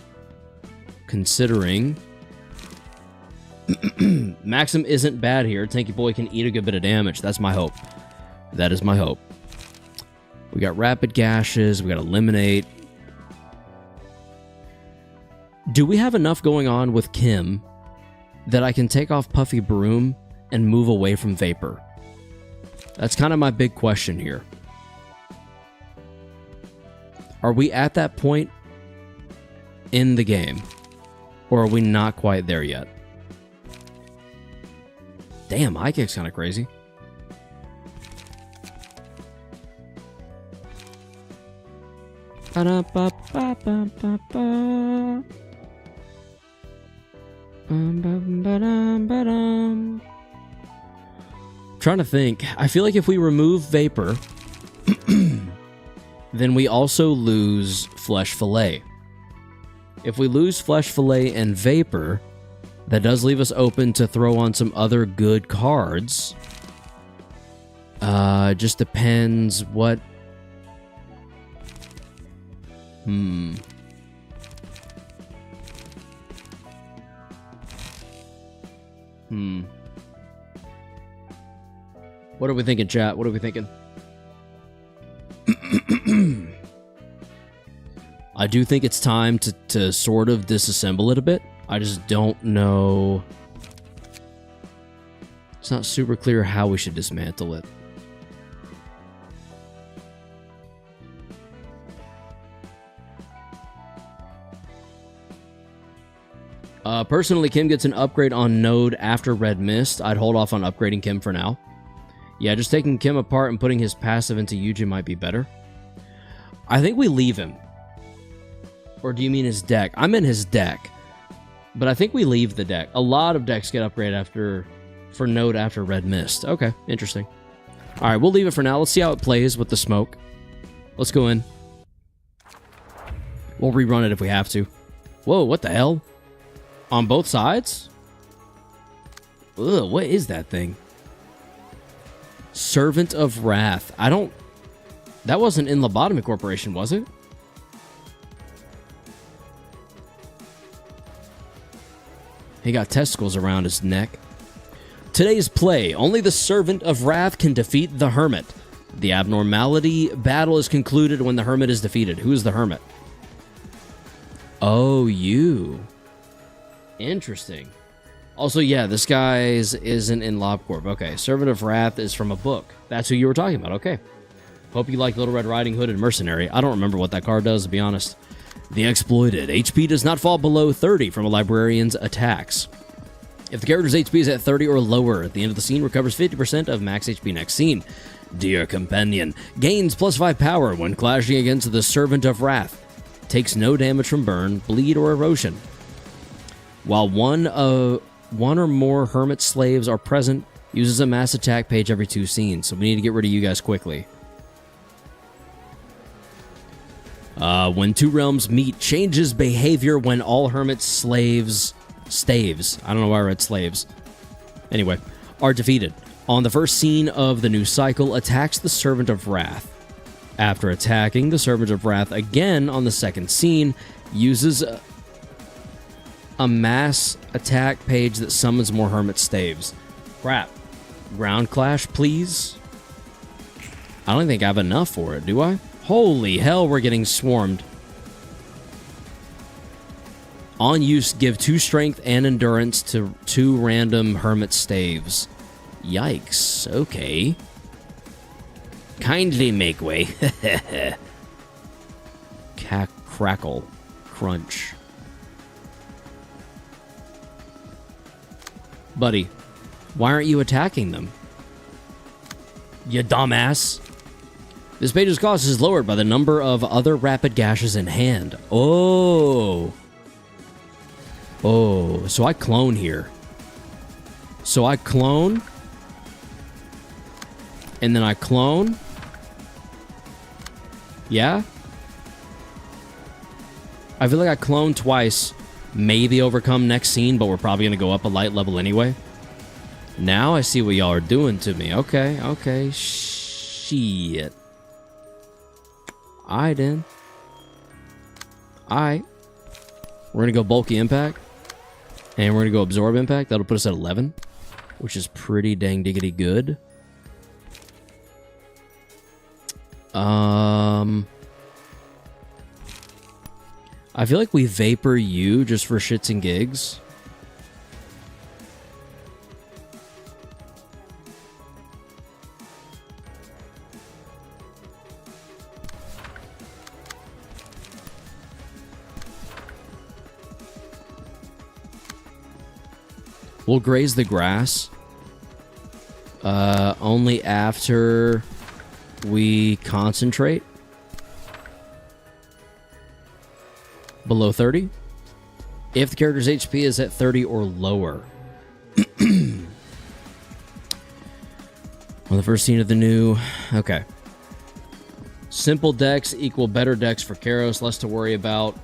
considering Maxim isn't bad here. Tanky Boy can eat a good bit of damage. That's my hope. That is my hope. We got Rapid Gashes. We got Eliminate. Do we have enough going on with Kim that I can take off Puffy Broom and move away from Vapor? That's kind of my big question here. Are we at that point in the game? Or are we not quite there yet? Damn, high kick's kind of crazy. Ba-da-ba-ba-ba-ba-ba. Trying to think. I feel like if we remove Vapor, then we also lose Flesh Fillet. If we lose Flesh Fillet and Vapor, that does leave us open to throw on some other good cards. Just depends what... What are we thinking, chat? What are we thinking? I do think it's time to sort of disassemble it a bit. I just don't know. It's not super clear how we should dismantle it. Personally, Kim gets an upgrade on Node after Red Mist. I'd hold off on upgrading Kim for now. Yeah, just taking Kim apart and putting his passive into Yuji might be better. I think we leave him. Or do you mean his deck? I meant his deck. But I think we leave the deck. A lot of decks get upgraded for Node after Red Mist. Okay, interesting. Alright, we'll leave it for now. Let's see how it plays with the smoke. Let's go in. We'll rerun it if we have to. Whoa, what the hell? On both sides? Ugh, what is that thing? Servant of Wrath. I don't... That wasn't in Lobotomy Corporation, was it? He got testicles around his neck. Today's play. Only the Servant of Wrath can defeat the Hermit. The abnormality battle is concluded when the Hermit is defeated. Who is the Hermit? Oh, you. Interesting. Also, yeah, this guy isn't in LobCorp. Okay, Servant of Wrath is from a book. That's who you were talking about. Okay. Hope you like Little Red Riding Hood and Mercenary. I don't remember what that card does, to be honest. The Exploited. HP does not fall below 30 from a librarian's attacks. If the character's HP is at 30 or lower, at the end of the scene, recovers 50% of max HP next scene. Dear Companion. Gains +5 power when clashing against the Servant of Wrath. Takes no damage from burn, bleed, or erosion. While one or more Hermit slaves are present, uses a mass attack page every 2 scenes. So we need to get rid of you guys quickly. When 2 realms meet, changes behavior when all Hermit staves, I don't know why I read slaves. Anyway, are defeated. On the first scene of the new cycle, attacks the Servant of Wrath. After attacking, the Servant of Wrath again on the second scene uses a mass attack page that summons more Hermit Staves. Crap. Ground Clash, please? I don't think I have enough for it, do I? Holy hell, we're getting swarmed. On use, give 2 strength and endurance to 2 random Hermit Staves. Yikes, okay. Kindly make way. Crackle. Crunch. Buddy, why aren't you attacking them? You dumbass. This page's cost is lowered by the number of other rapid gashes in hand. Oh, so I clone here. So I clone. And then I clone. Yeah? I feel like I cloned twice. Maybe overcome next scene, but we're probably going to go up a light level anyway. Now I see what y'all are doing to me. Okay. Shit. Alright, then. Alright. We're going to go bulky impact. And we're going to go absorb impact. That'll put us at 11. Which is pretty dang diggity good. I feel like we vapor you just for shits and gigs. We'll graze the grass. Only after we concentrate. Below 30. If the character's HP is at 30 or lower. On the first scene of the new... Okay. Simple decks equal better decks for Karos. Less to worry about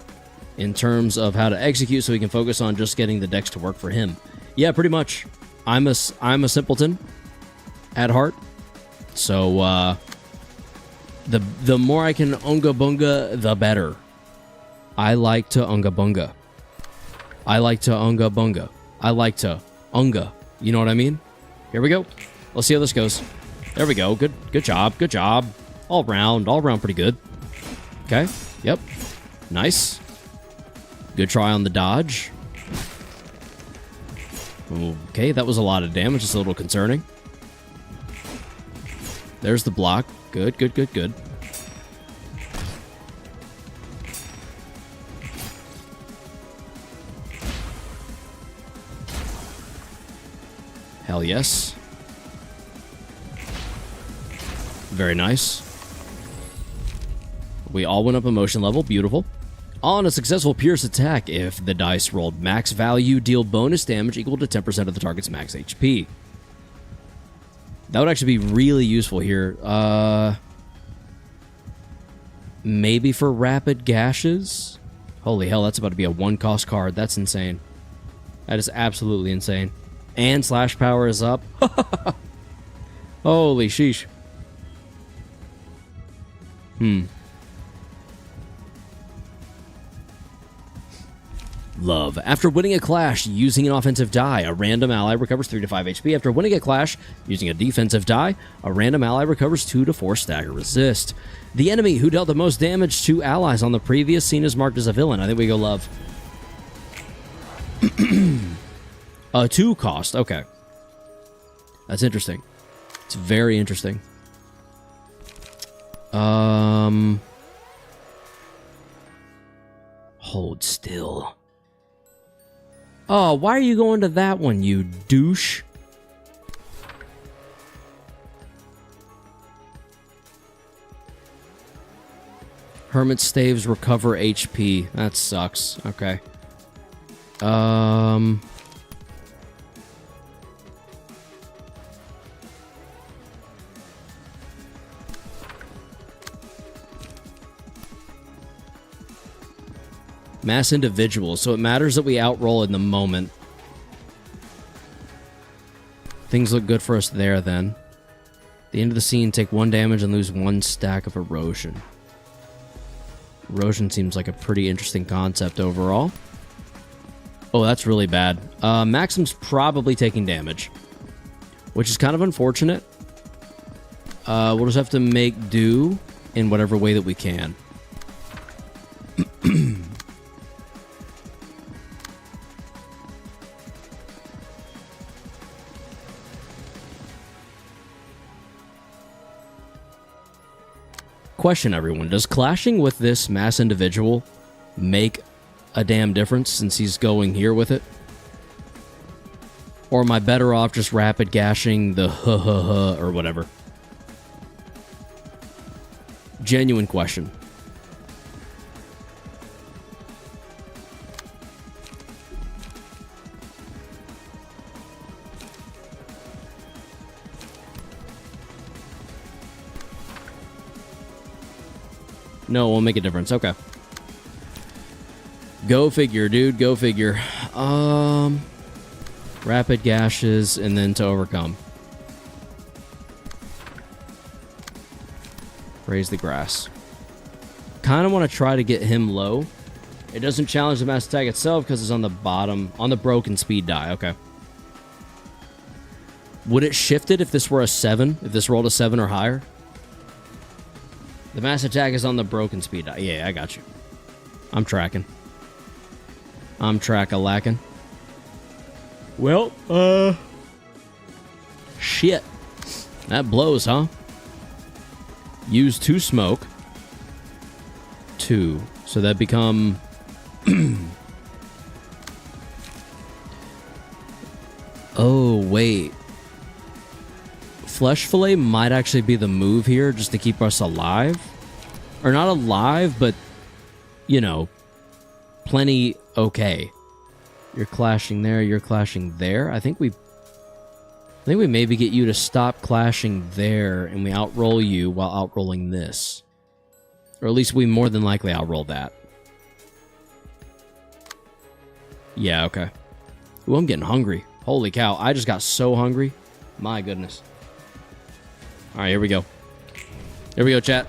in terms of how to execute, so he can focus on just getting the decks to work for him. Yeah, pretty much. I'm a simpleton at heart. So, the more I can unga bunga, the better. I like to unga bunga. I like to unga bunga. I like to unga. You know what I mean? Here we go. Let's see how this goes. There we go. Good job. Good job. All round pretty good. Okay. Yep. Nice. Good try on the dodge. Okay, that was a lot of damage. It's a little concerning. There's the block. Good. Hell yes. Very nice. We all went up emotion level. Beautiful. On a successful Pierce attack, if the dice rolled max value, deal bonus damage equal to 10% of the target's max HP. That would actually be really useful here. Maybe for rapid gashes? Holy hell, that's about to be a 1-cost card. That's insane. That is absolutely insane. And slash power is up. Holy sheesh. Love. After winning a clash using an offensive die, a random ally recovers 3 to 5 HP. After winning a clash using a defensive die, a random ally recovers 2 to 4 stagger resist. The enemy who dealt the most damage to allies on the previous scene is marked as a villain. I think we go love. 2 cost. Okay. That's interesting. It's very interesting. Hold still. Oh, why are you going to that one, you douche? Hermit Staves recover HP. That sucks. Okay. Mass individuals, so it matters that we outroll in the moment. Things look good for us there, then. the end of the scene, take 1 damage and lose 1 stack of erosion. Erosion seems like a pretty interesting concept overall. Oh, that's really bad. Maxim's probably taking damage, which is kind of unfortunate. We'll just have to make do in whatever way that we can. Question, everyone. Does clashing with this mass individual make a damn difference since he's going here with it? Or am I better off just rapid gashing the or whatever? Genuine question. No, it won't make a difference. Okay. Go figure, dude. Go figure. Rapid gashes and then to overcome. Raise the grass. Kind of want to try to get him low. It doesn't challenge the mass attack itself because it's on the bottom, on the broken speed die. Okay. Would it shift it if this were a 7? If this rolled a 7 or higher? The mass attack is on the broken speed die. Yeah, I got you. I'm tracking. I'm track-a-lacking. Well, shit. That blows, huh? Use 2 smoke. 2. So that become... Oh, wait. Flesh fillet might actually be the move here just to keep us alive. Or not alive, but, you know, plenty okay. You're clashing there, you're clashing there. I think we maybe get you to stop clashing there and we outroll you while outrolling this. Or at least we more than likely outroll that. Yeah, okay. Ooh, I'm getting hungry. Holy cow, I just got so hungry. My goodness. Alright, here we go. Here we go, chat.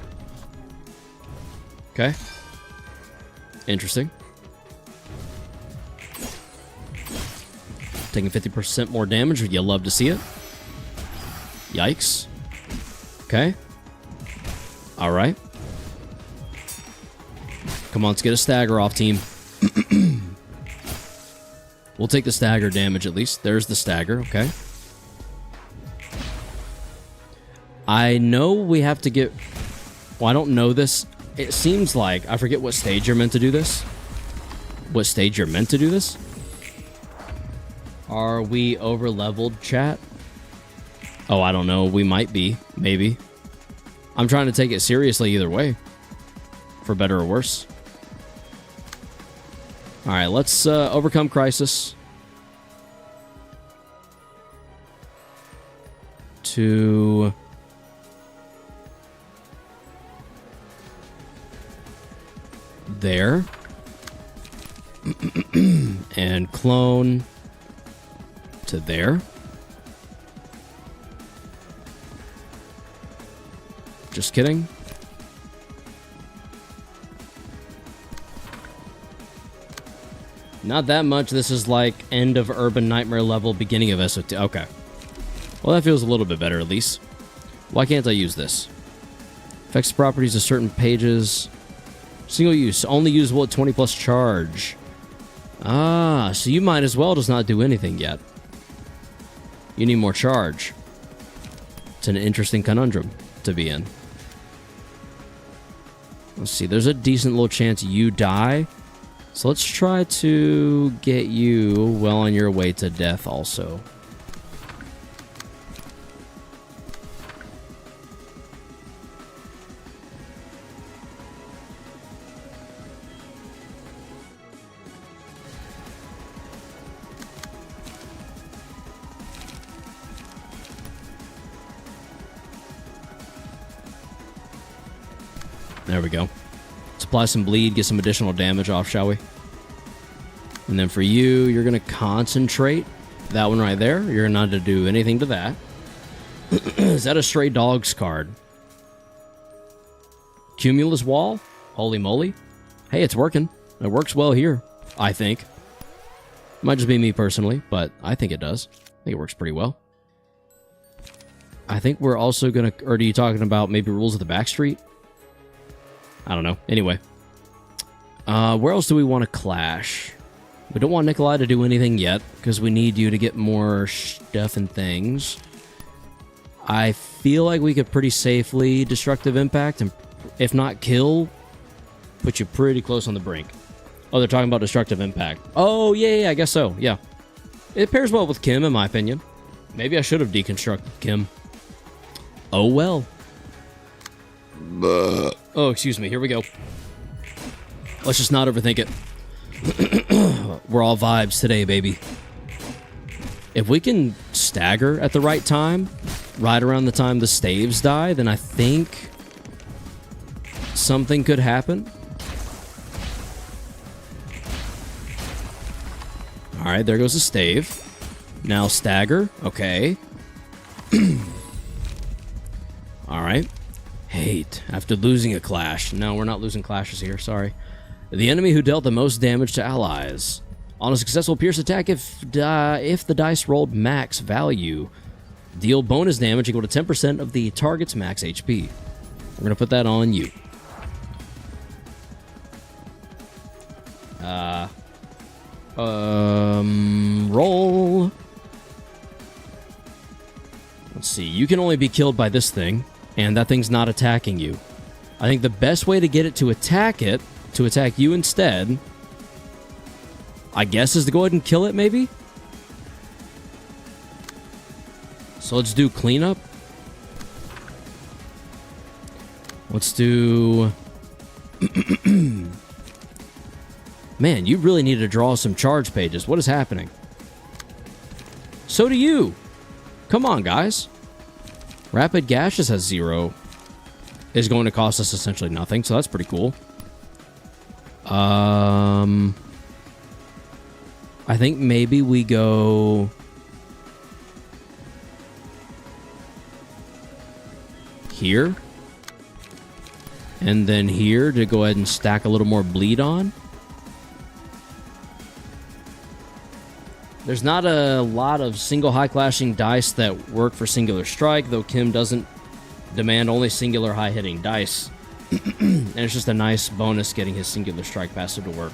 Okay. Interesting. Taking 50% more damage. Would you love to see it? Yikes. Okay. Alright. Come on, let's get a stagger off, team. We'll take the stagger damage at least. There's the stagger, okay. I know we have to get... Well, I don't know this. It seems like... I forget what stage you're meant to do this. What stage you're meant to do this? Are we over-leveled, chat? Oh, I don't know. We might be. Maybe. I'm trying to take it seriously either way. For better or worse. Alright, let's overcome crisis. To... there. And clone to there. Just kidding. Not that much. This is like end of Urban Nightmare level, beginning of SOT. Okay. Well, that feels a little bit better at least. Why can't I use this? Affects properties of certain pages. Single use. Only usable at 20 plus charge. Ah, so you might as well just not do anything yet. You need more charge. It's an interesting conundrum to be in. Let's see. There's a decent little chance you die. So let's try to get you well on your way to death also. There we go. Supply some bleed, get some additional damage off, shall we? And then for you, you're going to concentrate. That one right there. You're not to do anything to that. Is that a stray dogs card? Cumulus wall? Holy moly. Hey, it's working. It works well here, I think. Might just be me personally, but I think it does. I think it works pretty well. I think we're also gonna... Or are you talking about maybe rules of the backstreet? I don't know. Anyway. Where else do we want to clash? We don't want Nikolai to do anything yet, because we need you to get more stuff and things. I feel like we could pretty safely Destructive Impact, and if not kill, put you pretty close on the brink. Oh, they're talking about Destructive Impact. Oh, yeah, I guess so, yeah. It pairs well with Kim, in my opinion. Maybe I should have deconstructed Kim. Oh, well. Oh, excuse me, here we go. Let's just not overthink it. We're all vibes today, baby. If we can stagger at the right time, right around the time the staves die, then I think something could happen. Alright, there goes the stave. Now stagger. Okay. Alright. Hate. After losing a clash. No, we're not losing clashes here. Sorry. The enemy who dealt the most damage to allies. On a successful pierce attack, if the dice rolled max value, deal bonus damage equal to 10% of the target's max HP. We're going to put that on you. Roll. Let's see. You can only be killed by this thing, and that thing's not attacking you. I think the best way to get it to attack you instead, I guess, is to go ahead and kill it, maybe? So let's do cleanup. Let's do... Man, you really need to draw some charge pages. What is happening? So do you. Come on, guys. Rapid Gashes has 0. Is going to cost us essentially nothing, so that's pretty cool. I think maybe we go... here. And then here to go ahead and stack a little more bleed on. There's not a lot of single high clashing dice that work for singular strike, though Kim doesn't demand only singular high hitting dice. And it's just a nice bonus getting his singular strike passive to work.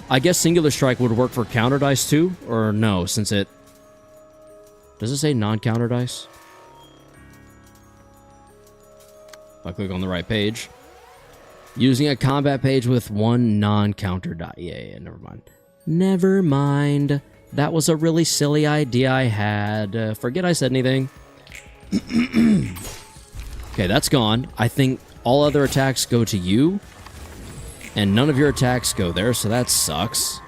I guess singular strike would work for counter dice too, or no, since it... Does it say non-counter dice? If I click on the right page. Using a combat page with one non-counter die. Yeah, never mind. Never mind. That was a really silly idea I had. Forget I said anything. Okay, that's gone. I think all other attacks go to you. And none of your attacks go there, so that sucks.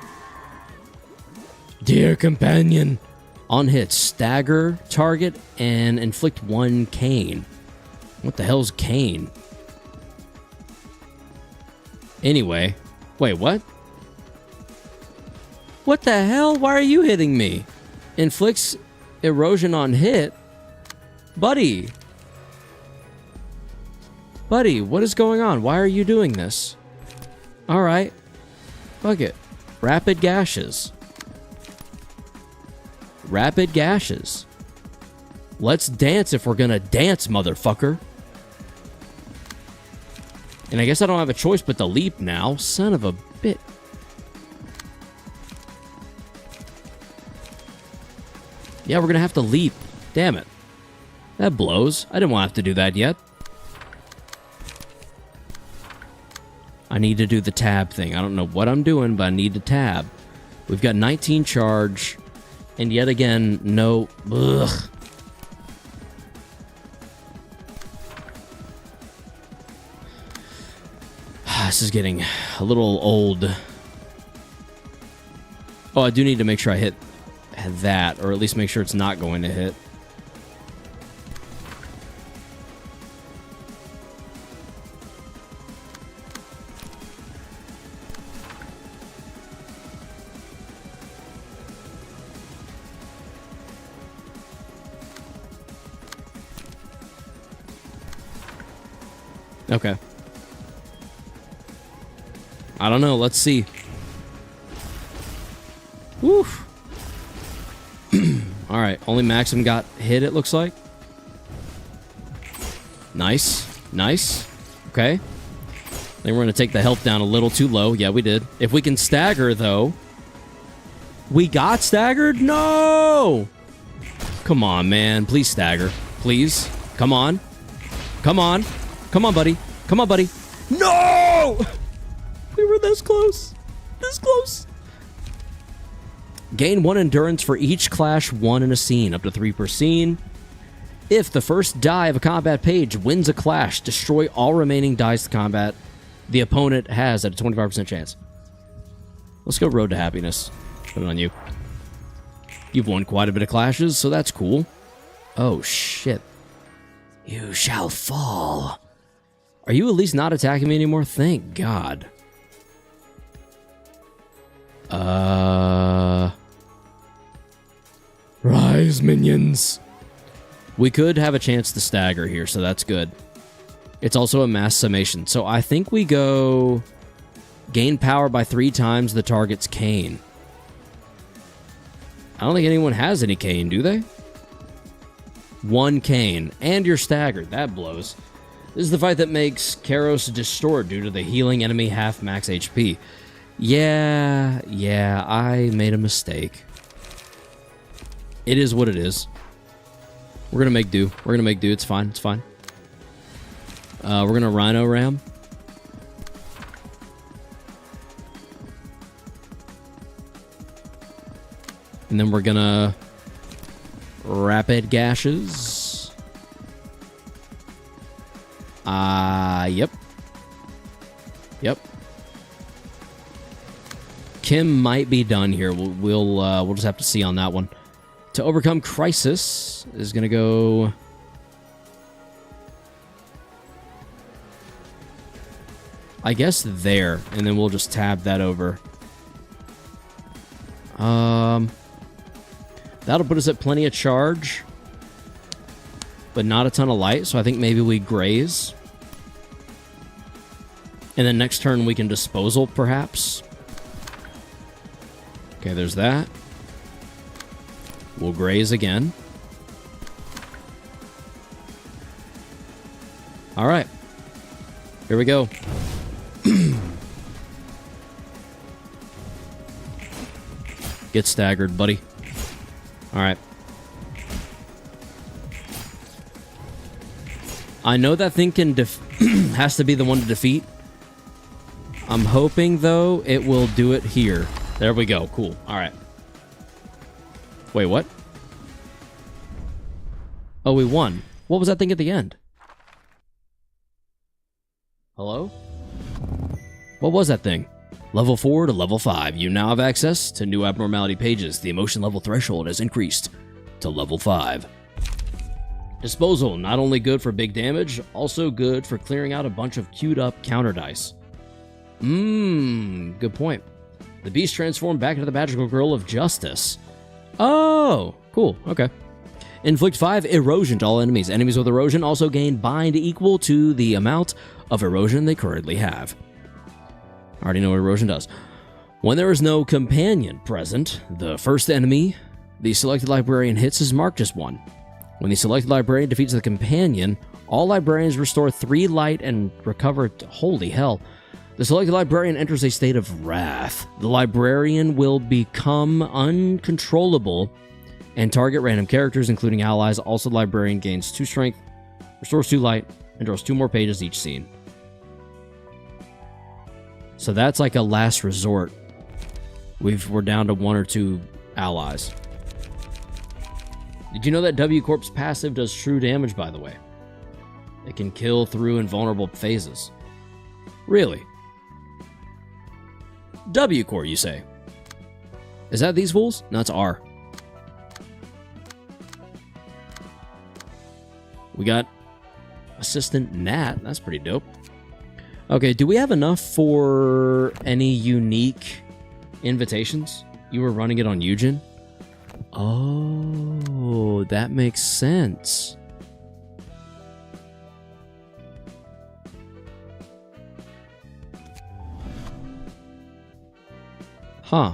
Dear companion. On hit, stagger target and inflict 1 cane. What the hell's cane? Anyway. Wait, what? What the hell? Why are you hitting me? Inflicts erosion on hit? Buddy. Buddy, what is going on? Why are you doing this? Alright. Fuck it. Rapid Gashes. Rapid Gashes. Let's dance if we're gonna dance, motherfucker. And I guess I don't have a choice but to leap now. Son of a bit. Yeah, we're gonna have to leap. Damn it. That blows. I didn't want to have to do that yet. I need to do the tab thing. I don't know what I'm doing, but I need to tab. We've got 19 charge. And yet again, no... Ugh. This is getting a little old. Oh, I do need to make sure I hit that, or at least make sure it's not going to hit. Okay. I don't know. Let's see. Woof. All right. Only Maxim got hit, it looks like. Nice. Nice. Okay. Then we're going to take the health down a little too low. Yeah, we did. If we can stagger, though. We got staggered? No! Come on, man. Please stagger. Please. Come on. Come on. Come on, buddy. Come on, buddy. No! We were this close. This close. Gain 1 endurance for each clash won in a scene, up to 3 per scene. If the first die of a combat page wins a clash, destroy all remaining dice to combat the opponent has at a 25% chance. Let's go Road to Happiness. Put it on you. You've won quite a bit of clashes, so that's cool. Oh, shit. You shall fall. Are you at least not attacking me anymore? Thank God. Rise, minions. We could have a chance to stagger here, so that's good. It's also a mass summation, so I think we go gain power by 3 times the target's cane. I don't think anyone has any cane, do they? 1 cane, and you're staggered. That blows. This is the fight that makes Karos distort due to the healing enemy half max HP. Yeah, I made a mistake. It is what it is. We're gonna make do. We're gonna make do. It's fine. It's fine. We're gonna Rhino Ram. And then we're gonna Rapid Gashes. Yep. Kim might be done here. We'll just have to see on that one. To overcome Crisis is gonna go. I guess there, and then we'll just tab that over. That'll put us at plenty of charge, but not a ton of light, so I think maybe we graze. And then next turn we can disposal, perhaps. Okay, there's that. We'll graze again. All right. Here we go. Get staggered, buddy. All right. I know that thing can has to be the one to defeat. I'm hoping, though, it will do it here. There we go. Cool. All right. Wait, what? Oh, we won. What was that thing at the end? Hello? What was that thing? Level 4 to level 5. You now have access to new abnormality pages. The emotion level threshold has increased to level 5. Disposal, not only good for big damage, also good for clearing out a bunch of queued up counter dice. Good point. The beast transformed back into the magical girl of justice. Oh, cool. Okay. Inflict 5 erosion to all enemies. Enemies with erosion also gain bind equal to the amount of erosion they currently have. I already know what erosion does. When there is no companion present, the first enemy the selected librarian hits is marked as 1. When the selected librarian defeats the companion, all librarians restore 3 light and recover... Holy hell. The selected librarian enters a state of wrath. The librarian will become uncontrollable and target random characters, including allies. Also, the librarian gains 2 strength, restores 2 light, and draws 2 more pages each scene. So that's like a last resort. We're down to 1 or 2 allies. Did you know that W Corp's passive does true damage, by the way? It can kill through invulnerable phases. Really? W Corp, you say? Is that these fools? No, it's R. We got Assistant Nat. That's pretty dope. Okay, do we have enough for any unique invitations? You were running it on Eugen? Oh, that makes sense. Huh.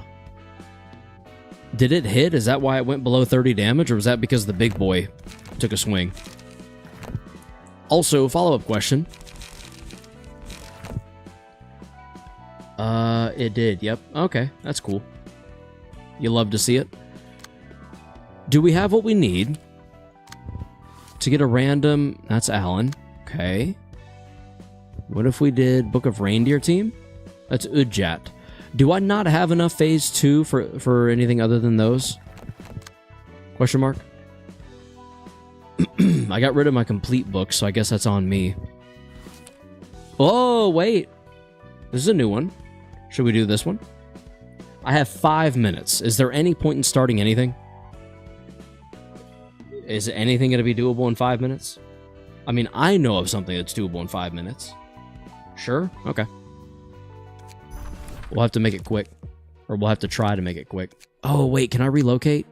Did it hit? Is that why it went below 30 damage, or was that because the big boy took a swing? Also, follow-up question. It did. Yep. Okay, that's cool. You love to see it. Do we have what we need to get a random... That's Alan. Okay. What if we did Book of Reindeer team? That's Ujjat. Do I not have enough phase 2 for anything other than those? Question mark? I got rid of my complete book, so I guess that's on me. Oh, wait. This is a new one. Should we do this one? I have 5 minutes. Is there any point in starting anything? Is anything going to be doable in 5 minutes? I mean, I know of something that's doable in 5 minutes. Sure? Okay. We'll have to make it quick. Or we'll have to try to make it quick. Oh, wait, can I relocate?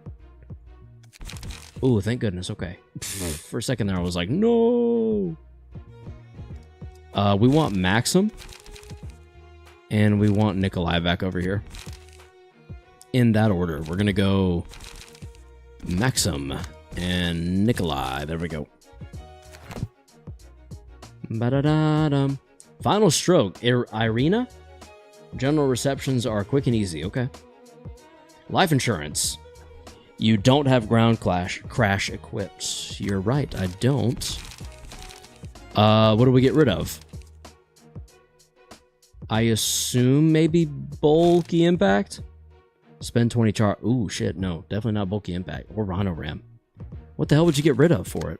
Oh, thank goodness. Okay. For a second there, I was like, no! We want Maxim. And we want Nikolai back over here. In that order. We're going to go Maxim and Nikolai. There we go. Ba-da-da-dum. Final stroke. Irina? General receptions are quick and easy. Okay. Life insurance. You don't have ground crash equipped. You're right. I don't. What do we get rid of? I assume maybe bulky impact? Spend 20 char... Ooh, shit. No, definitely not bulky impact. Or Rhino Ram. What the hell would you get rid of for it?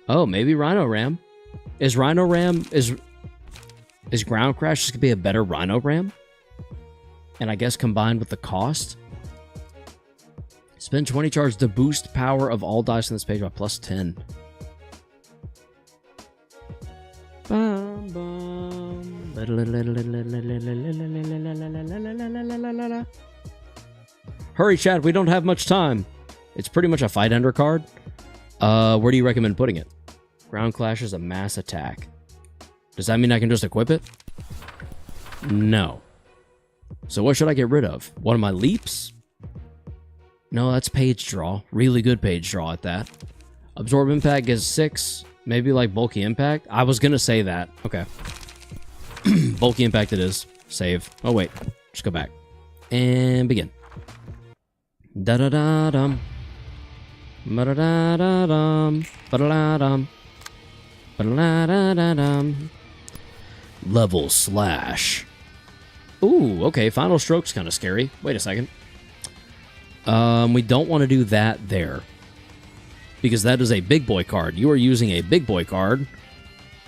Oh, maybe Rhino Ram. Is Rhino Ram... Is Ground Crash just going to be a better Rhino Ram? And I guess combined with the cost? Spend 20 charge to boost power of all dice on this page by plus 10. Bum, bum. Hurry, Chad, we don't have much time. It's pretty much a fight ender card. Where do you recommend putting it? Ground Clash is a mass attack. Does that mean I can just equip it? No. So what should I get rid of? One of my leaps? No, that's page draw. Really good page draw at that. Absorb Impact gives 6. Maybe like Bulky Impact? I was gonna say that. Okay. Bulky Impact it is. Save. Oh wait. Just go back. And begin. Da-da-da-dum. Ba-da-da-da-dum. Ba-da-da-dum. Ba-da-da-da-dum. Level slash. Ooh, okay. Final stroke's kind of scary. Wait a second. We don't want to do that there. Because that is a big boy card. You are using a big boy card.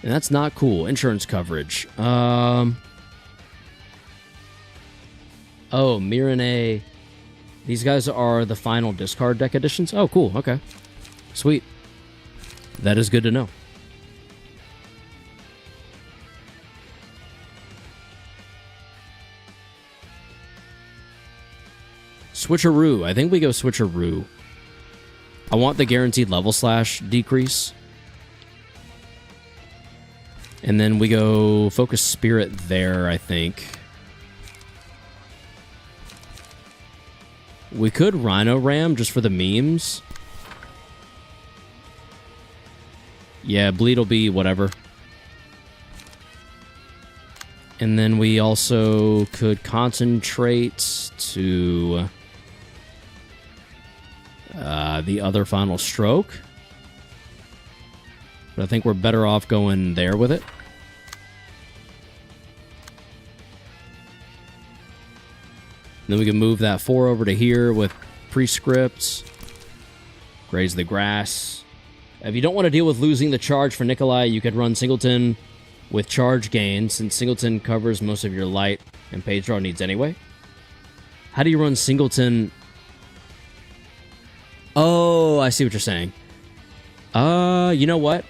And that's not cool. Insurance coverage. Oh, Mirane. These guys are the final discard deck editions? Oh, cool. Okay. Sweet. That is good to know. Switcheroo. I think we go switcheroo. I want the guaranteed level slash decrease. And then we go Focus Spirit there, I think. We could Rhino Ram just for the memes. Yeah, Bleed will be whatever. And then we also could concentrate to the other final stroke. But I think we're better off going there with it. Then we can move that 4 over to here with prescripts. Graze the grass. If you don't want to deal with losing the charge for Nikolai, you could run Singleton with charge gain, since Singleton covers most of your light and page draw needs anyway. How do you run Singleton? Oh, I see what you're saying. You know what?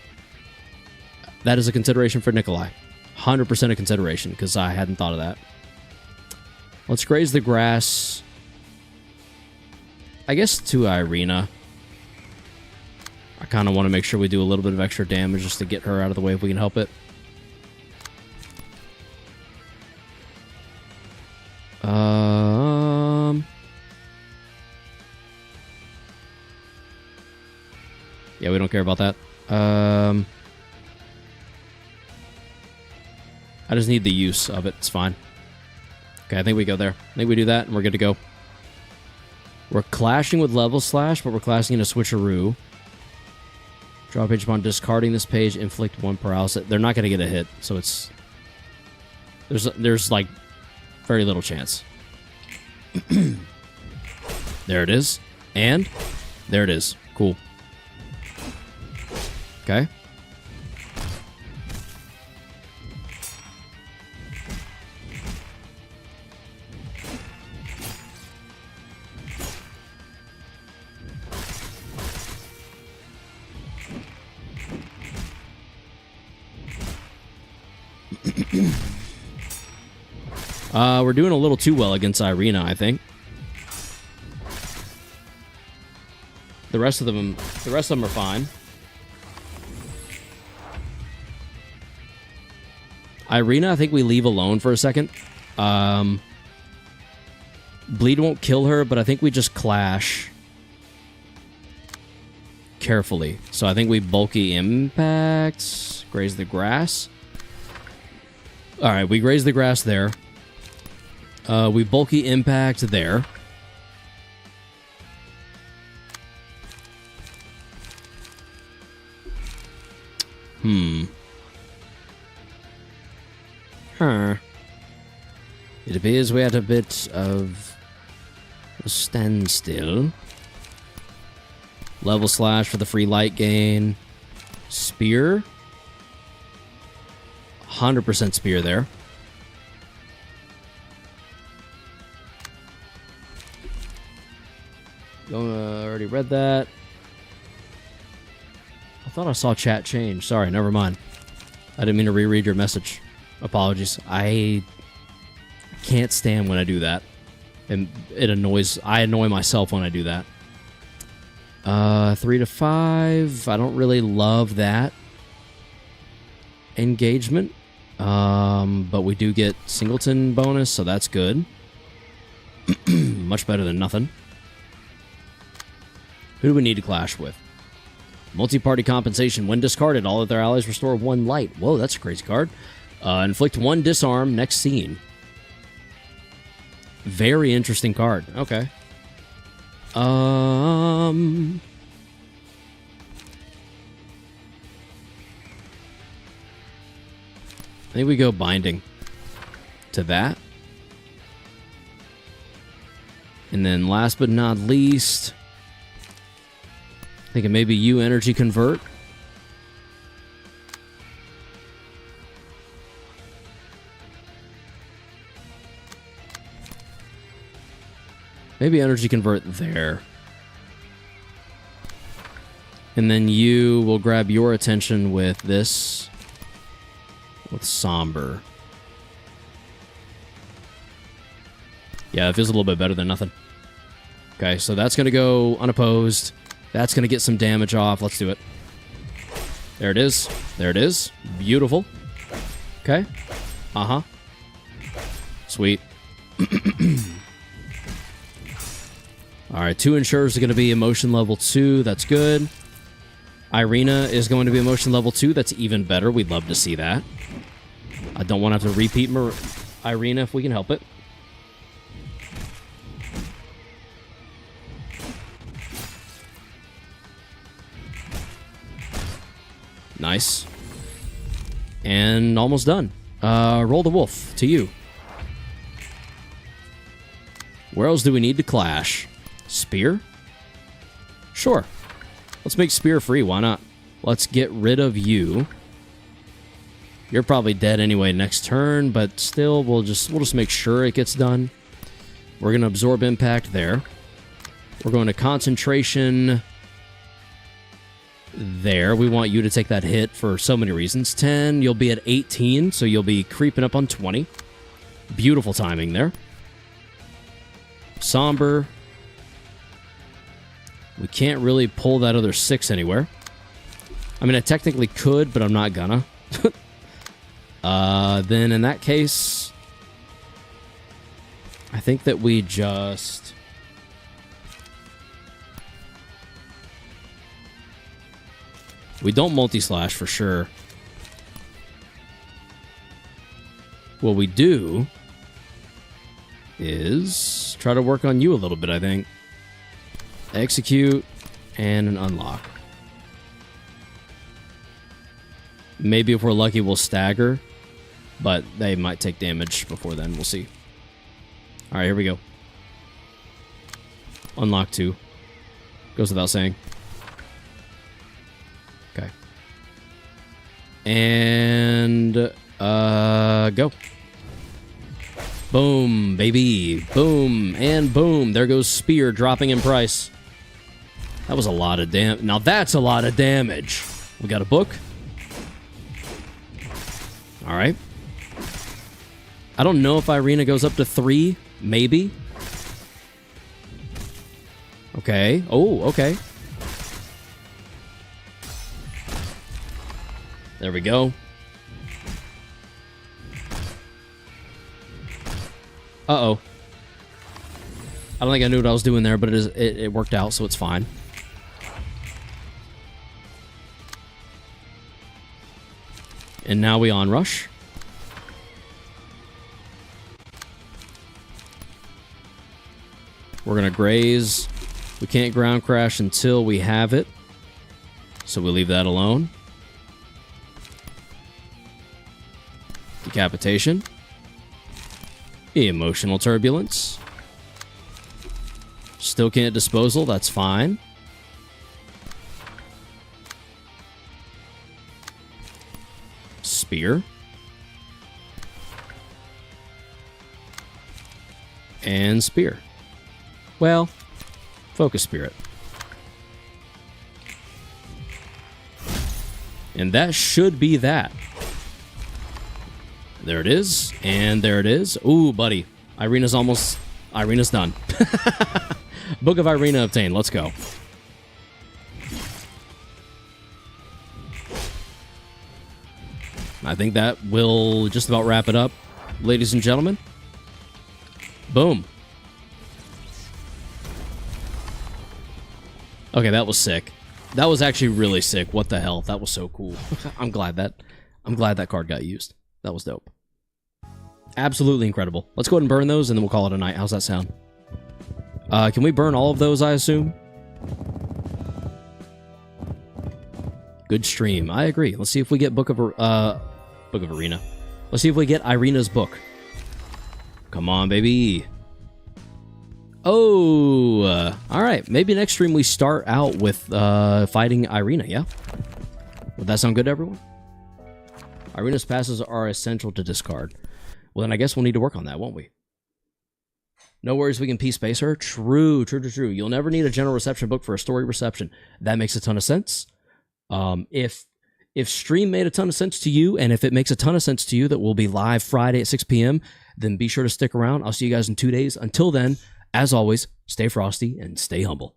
That is a consideration for Nikolai. 100% a consideration, because I hadn't thought of that. Let's graze the grass. I guess to Irina. I kind of want to make sure we do a little bit of extra damage just to get her out of the way if we can help it. Yeah, we don't care about that. I just need the use of it. It's fine. Okay, I think we go there. I think we do that, and we're good to go. We're clashing with Level Slash, but we're clashing in a switcheroo. Draw a page upon discarding this page, inflict 1 paralysis. They're not going to get a hit, so it's... There's like, very little chance. There it is. And there it is. Cool. Okay. We're doing a little too well against Irina, I think. The rest of them are fine. Irina, I think we leave alone for a second. Bleed won't kill her, but I think we just clash carefully. So I think we bulky impact, graze the grass. All right, we graze the grass there. We bulky impact there. Huh. It appears we're at a bit of a standstill. Level Slash for the free light gain. Spear. 100% spear there. Already read that. I thought I saw chat change. Sorry, never mind. I didn't mean to reread your message. Apologies. I can't stand when I do that. And I annoy myself when I do that. 3 to 5. I don't really love that engagement. But we do get singleton bonus, so that's good. Much better than nothing. Who do we need to clash with? Multi-party compensation. When discarded, all of their allies restore 1 light. Whoa, that's a crazy card. Inflict 1 disarm. Next scene. Very interesting card. Okay. I think we go binding to that. And then last but not least, thinking maybe you energy convert. Maybe energy convert there. And then you will grab your attention with this. With Somber. Yeah, it feels a little bit better than nothing. Okay, so that's going to go unopposed. That's going to get some damage off. Let's do it. There it is. There it is. Beautiful. Okay. Uh-huh. Sweet. Alright, 2 insurers are going to be emotion level 2. That's good. Irina is going to be emotion level 2. That's even better. We'd love to see that. I don't want to have to repeat Irina if we can help it. Nice. And almost done. Roll the wolf to you. Where else do we need to clash? Spear? Sure. Let's make Spear free. Why not? Let's get rid of you. You're probably dead anyway next turn, but still, we'll just make sure it gets done. We're going to absorb impact there. We're going to concentration there. We want you to take that hit for so many reasons. 10, you'll be at 18, so you'll be creeping up on 20. Beautiful timing there. Somber. We can't really pull that other 6 anywhere. I mean, I technically could, but I'm not gonna. Then in that case, I think that we just... We don't multi-slash for sure. What we do is try to work on you a little bit, I think. Execute and an unlock. Maybe if we're lucky, we'll stagger, but they might take damage before then. We'll see. All right, here we go. Unlock 2. Goes without saying. Okay. And go. Boom, baby. Boom, and boom. There goes Spear dropping in price. That was a lot of damage. Now that's a lot of damage. We got a book. All right. I don't know if Irina goes up to 3. Maybe. Okay. Oh, okay. There we go. Uh-oh. I don't think I knew what I was doing there, but it worked out, so it's fine. And now we onrush. We're going to graze. We can't ground crash until we have it. So we'll leave that alone. Decapitation. Emotional turbulence. Still can't disposal. That's fine. Spear. And spear. Well, focus spirit. And that should be that. There it is. And there it is. Ooh, buddy. Irina's done. Book of Irina obtained. Let's go. I think that will just about wrap it up, ladies and gentlemen. Boom. Okay, that was sick. That was actually really sick. What the hell? That was so cool. I'm glad that card got used. That was dope. Absolutely incredible. Let's go ahead and burn those, and then we'll call it a night. How's that sound? Can we burn all of those, I assume? Good stream. I agree. Let's see if we get Book of Arena. Let's see if we get Irina's book. Come on, baby. Oh, all right. Maybe next stream we start out with fighting Irina, yeah? Would that sound good to everyone? Irina's passes are essential to discard. Well, then I guess we'll need to work on that, won't we? No worries, we can P-space her. True. You'll never need a general reception book for a story reception. That makes a ton of sense. If stream made a ton of sense to you, and if it makes a ton of sense to you that we'll be live Friday at 6 p.m., then be sure to stick around. I'll see you guys in 2 days. Until then, as always, stay frosty and stay humble.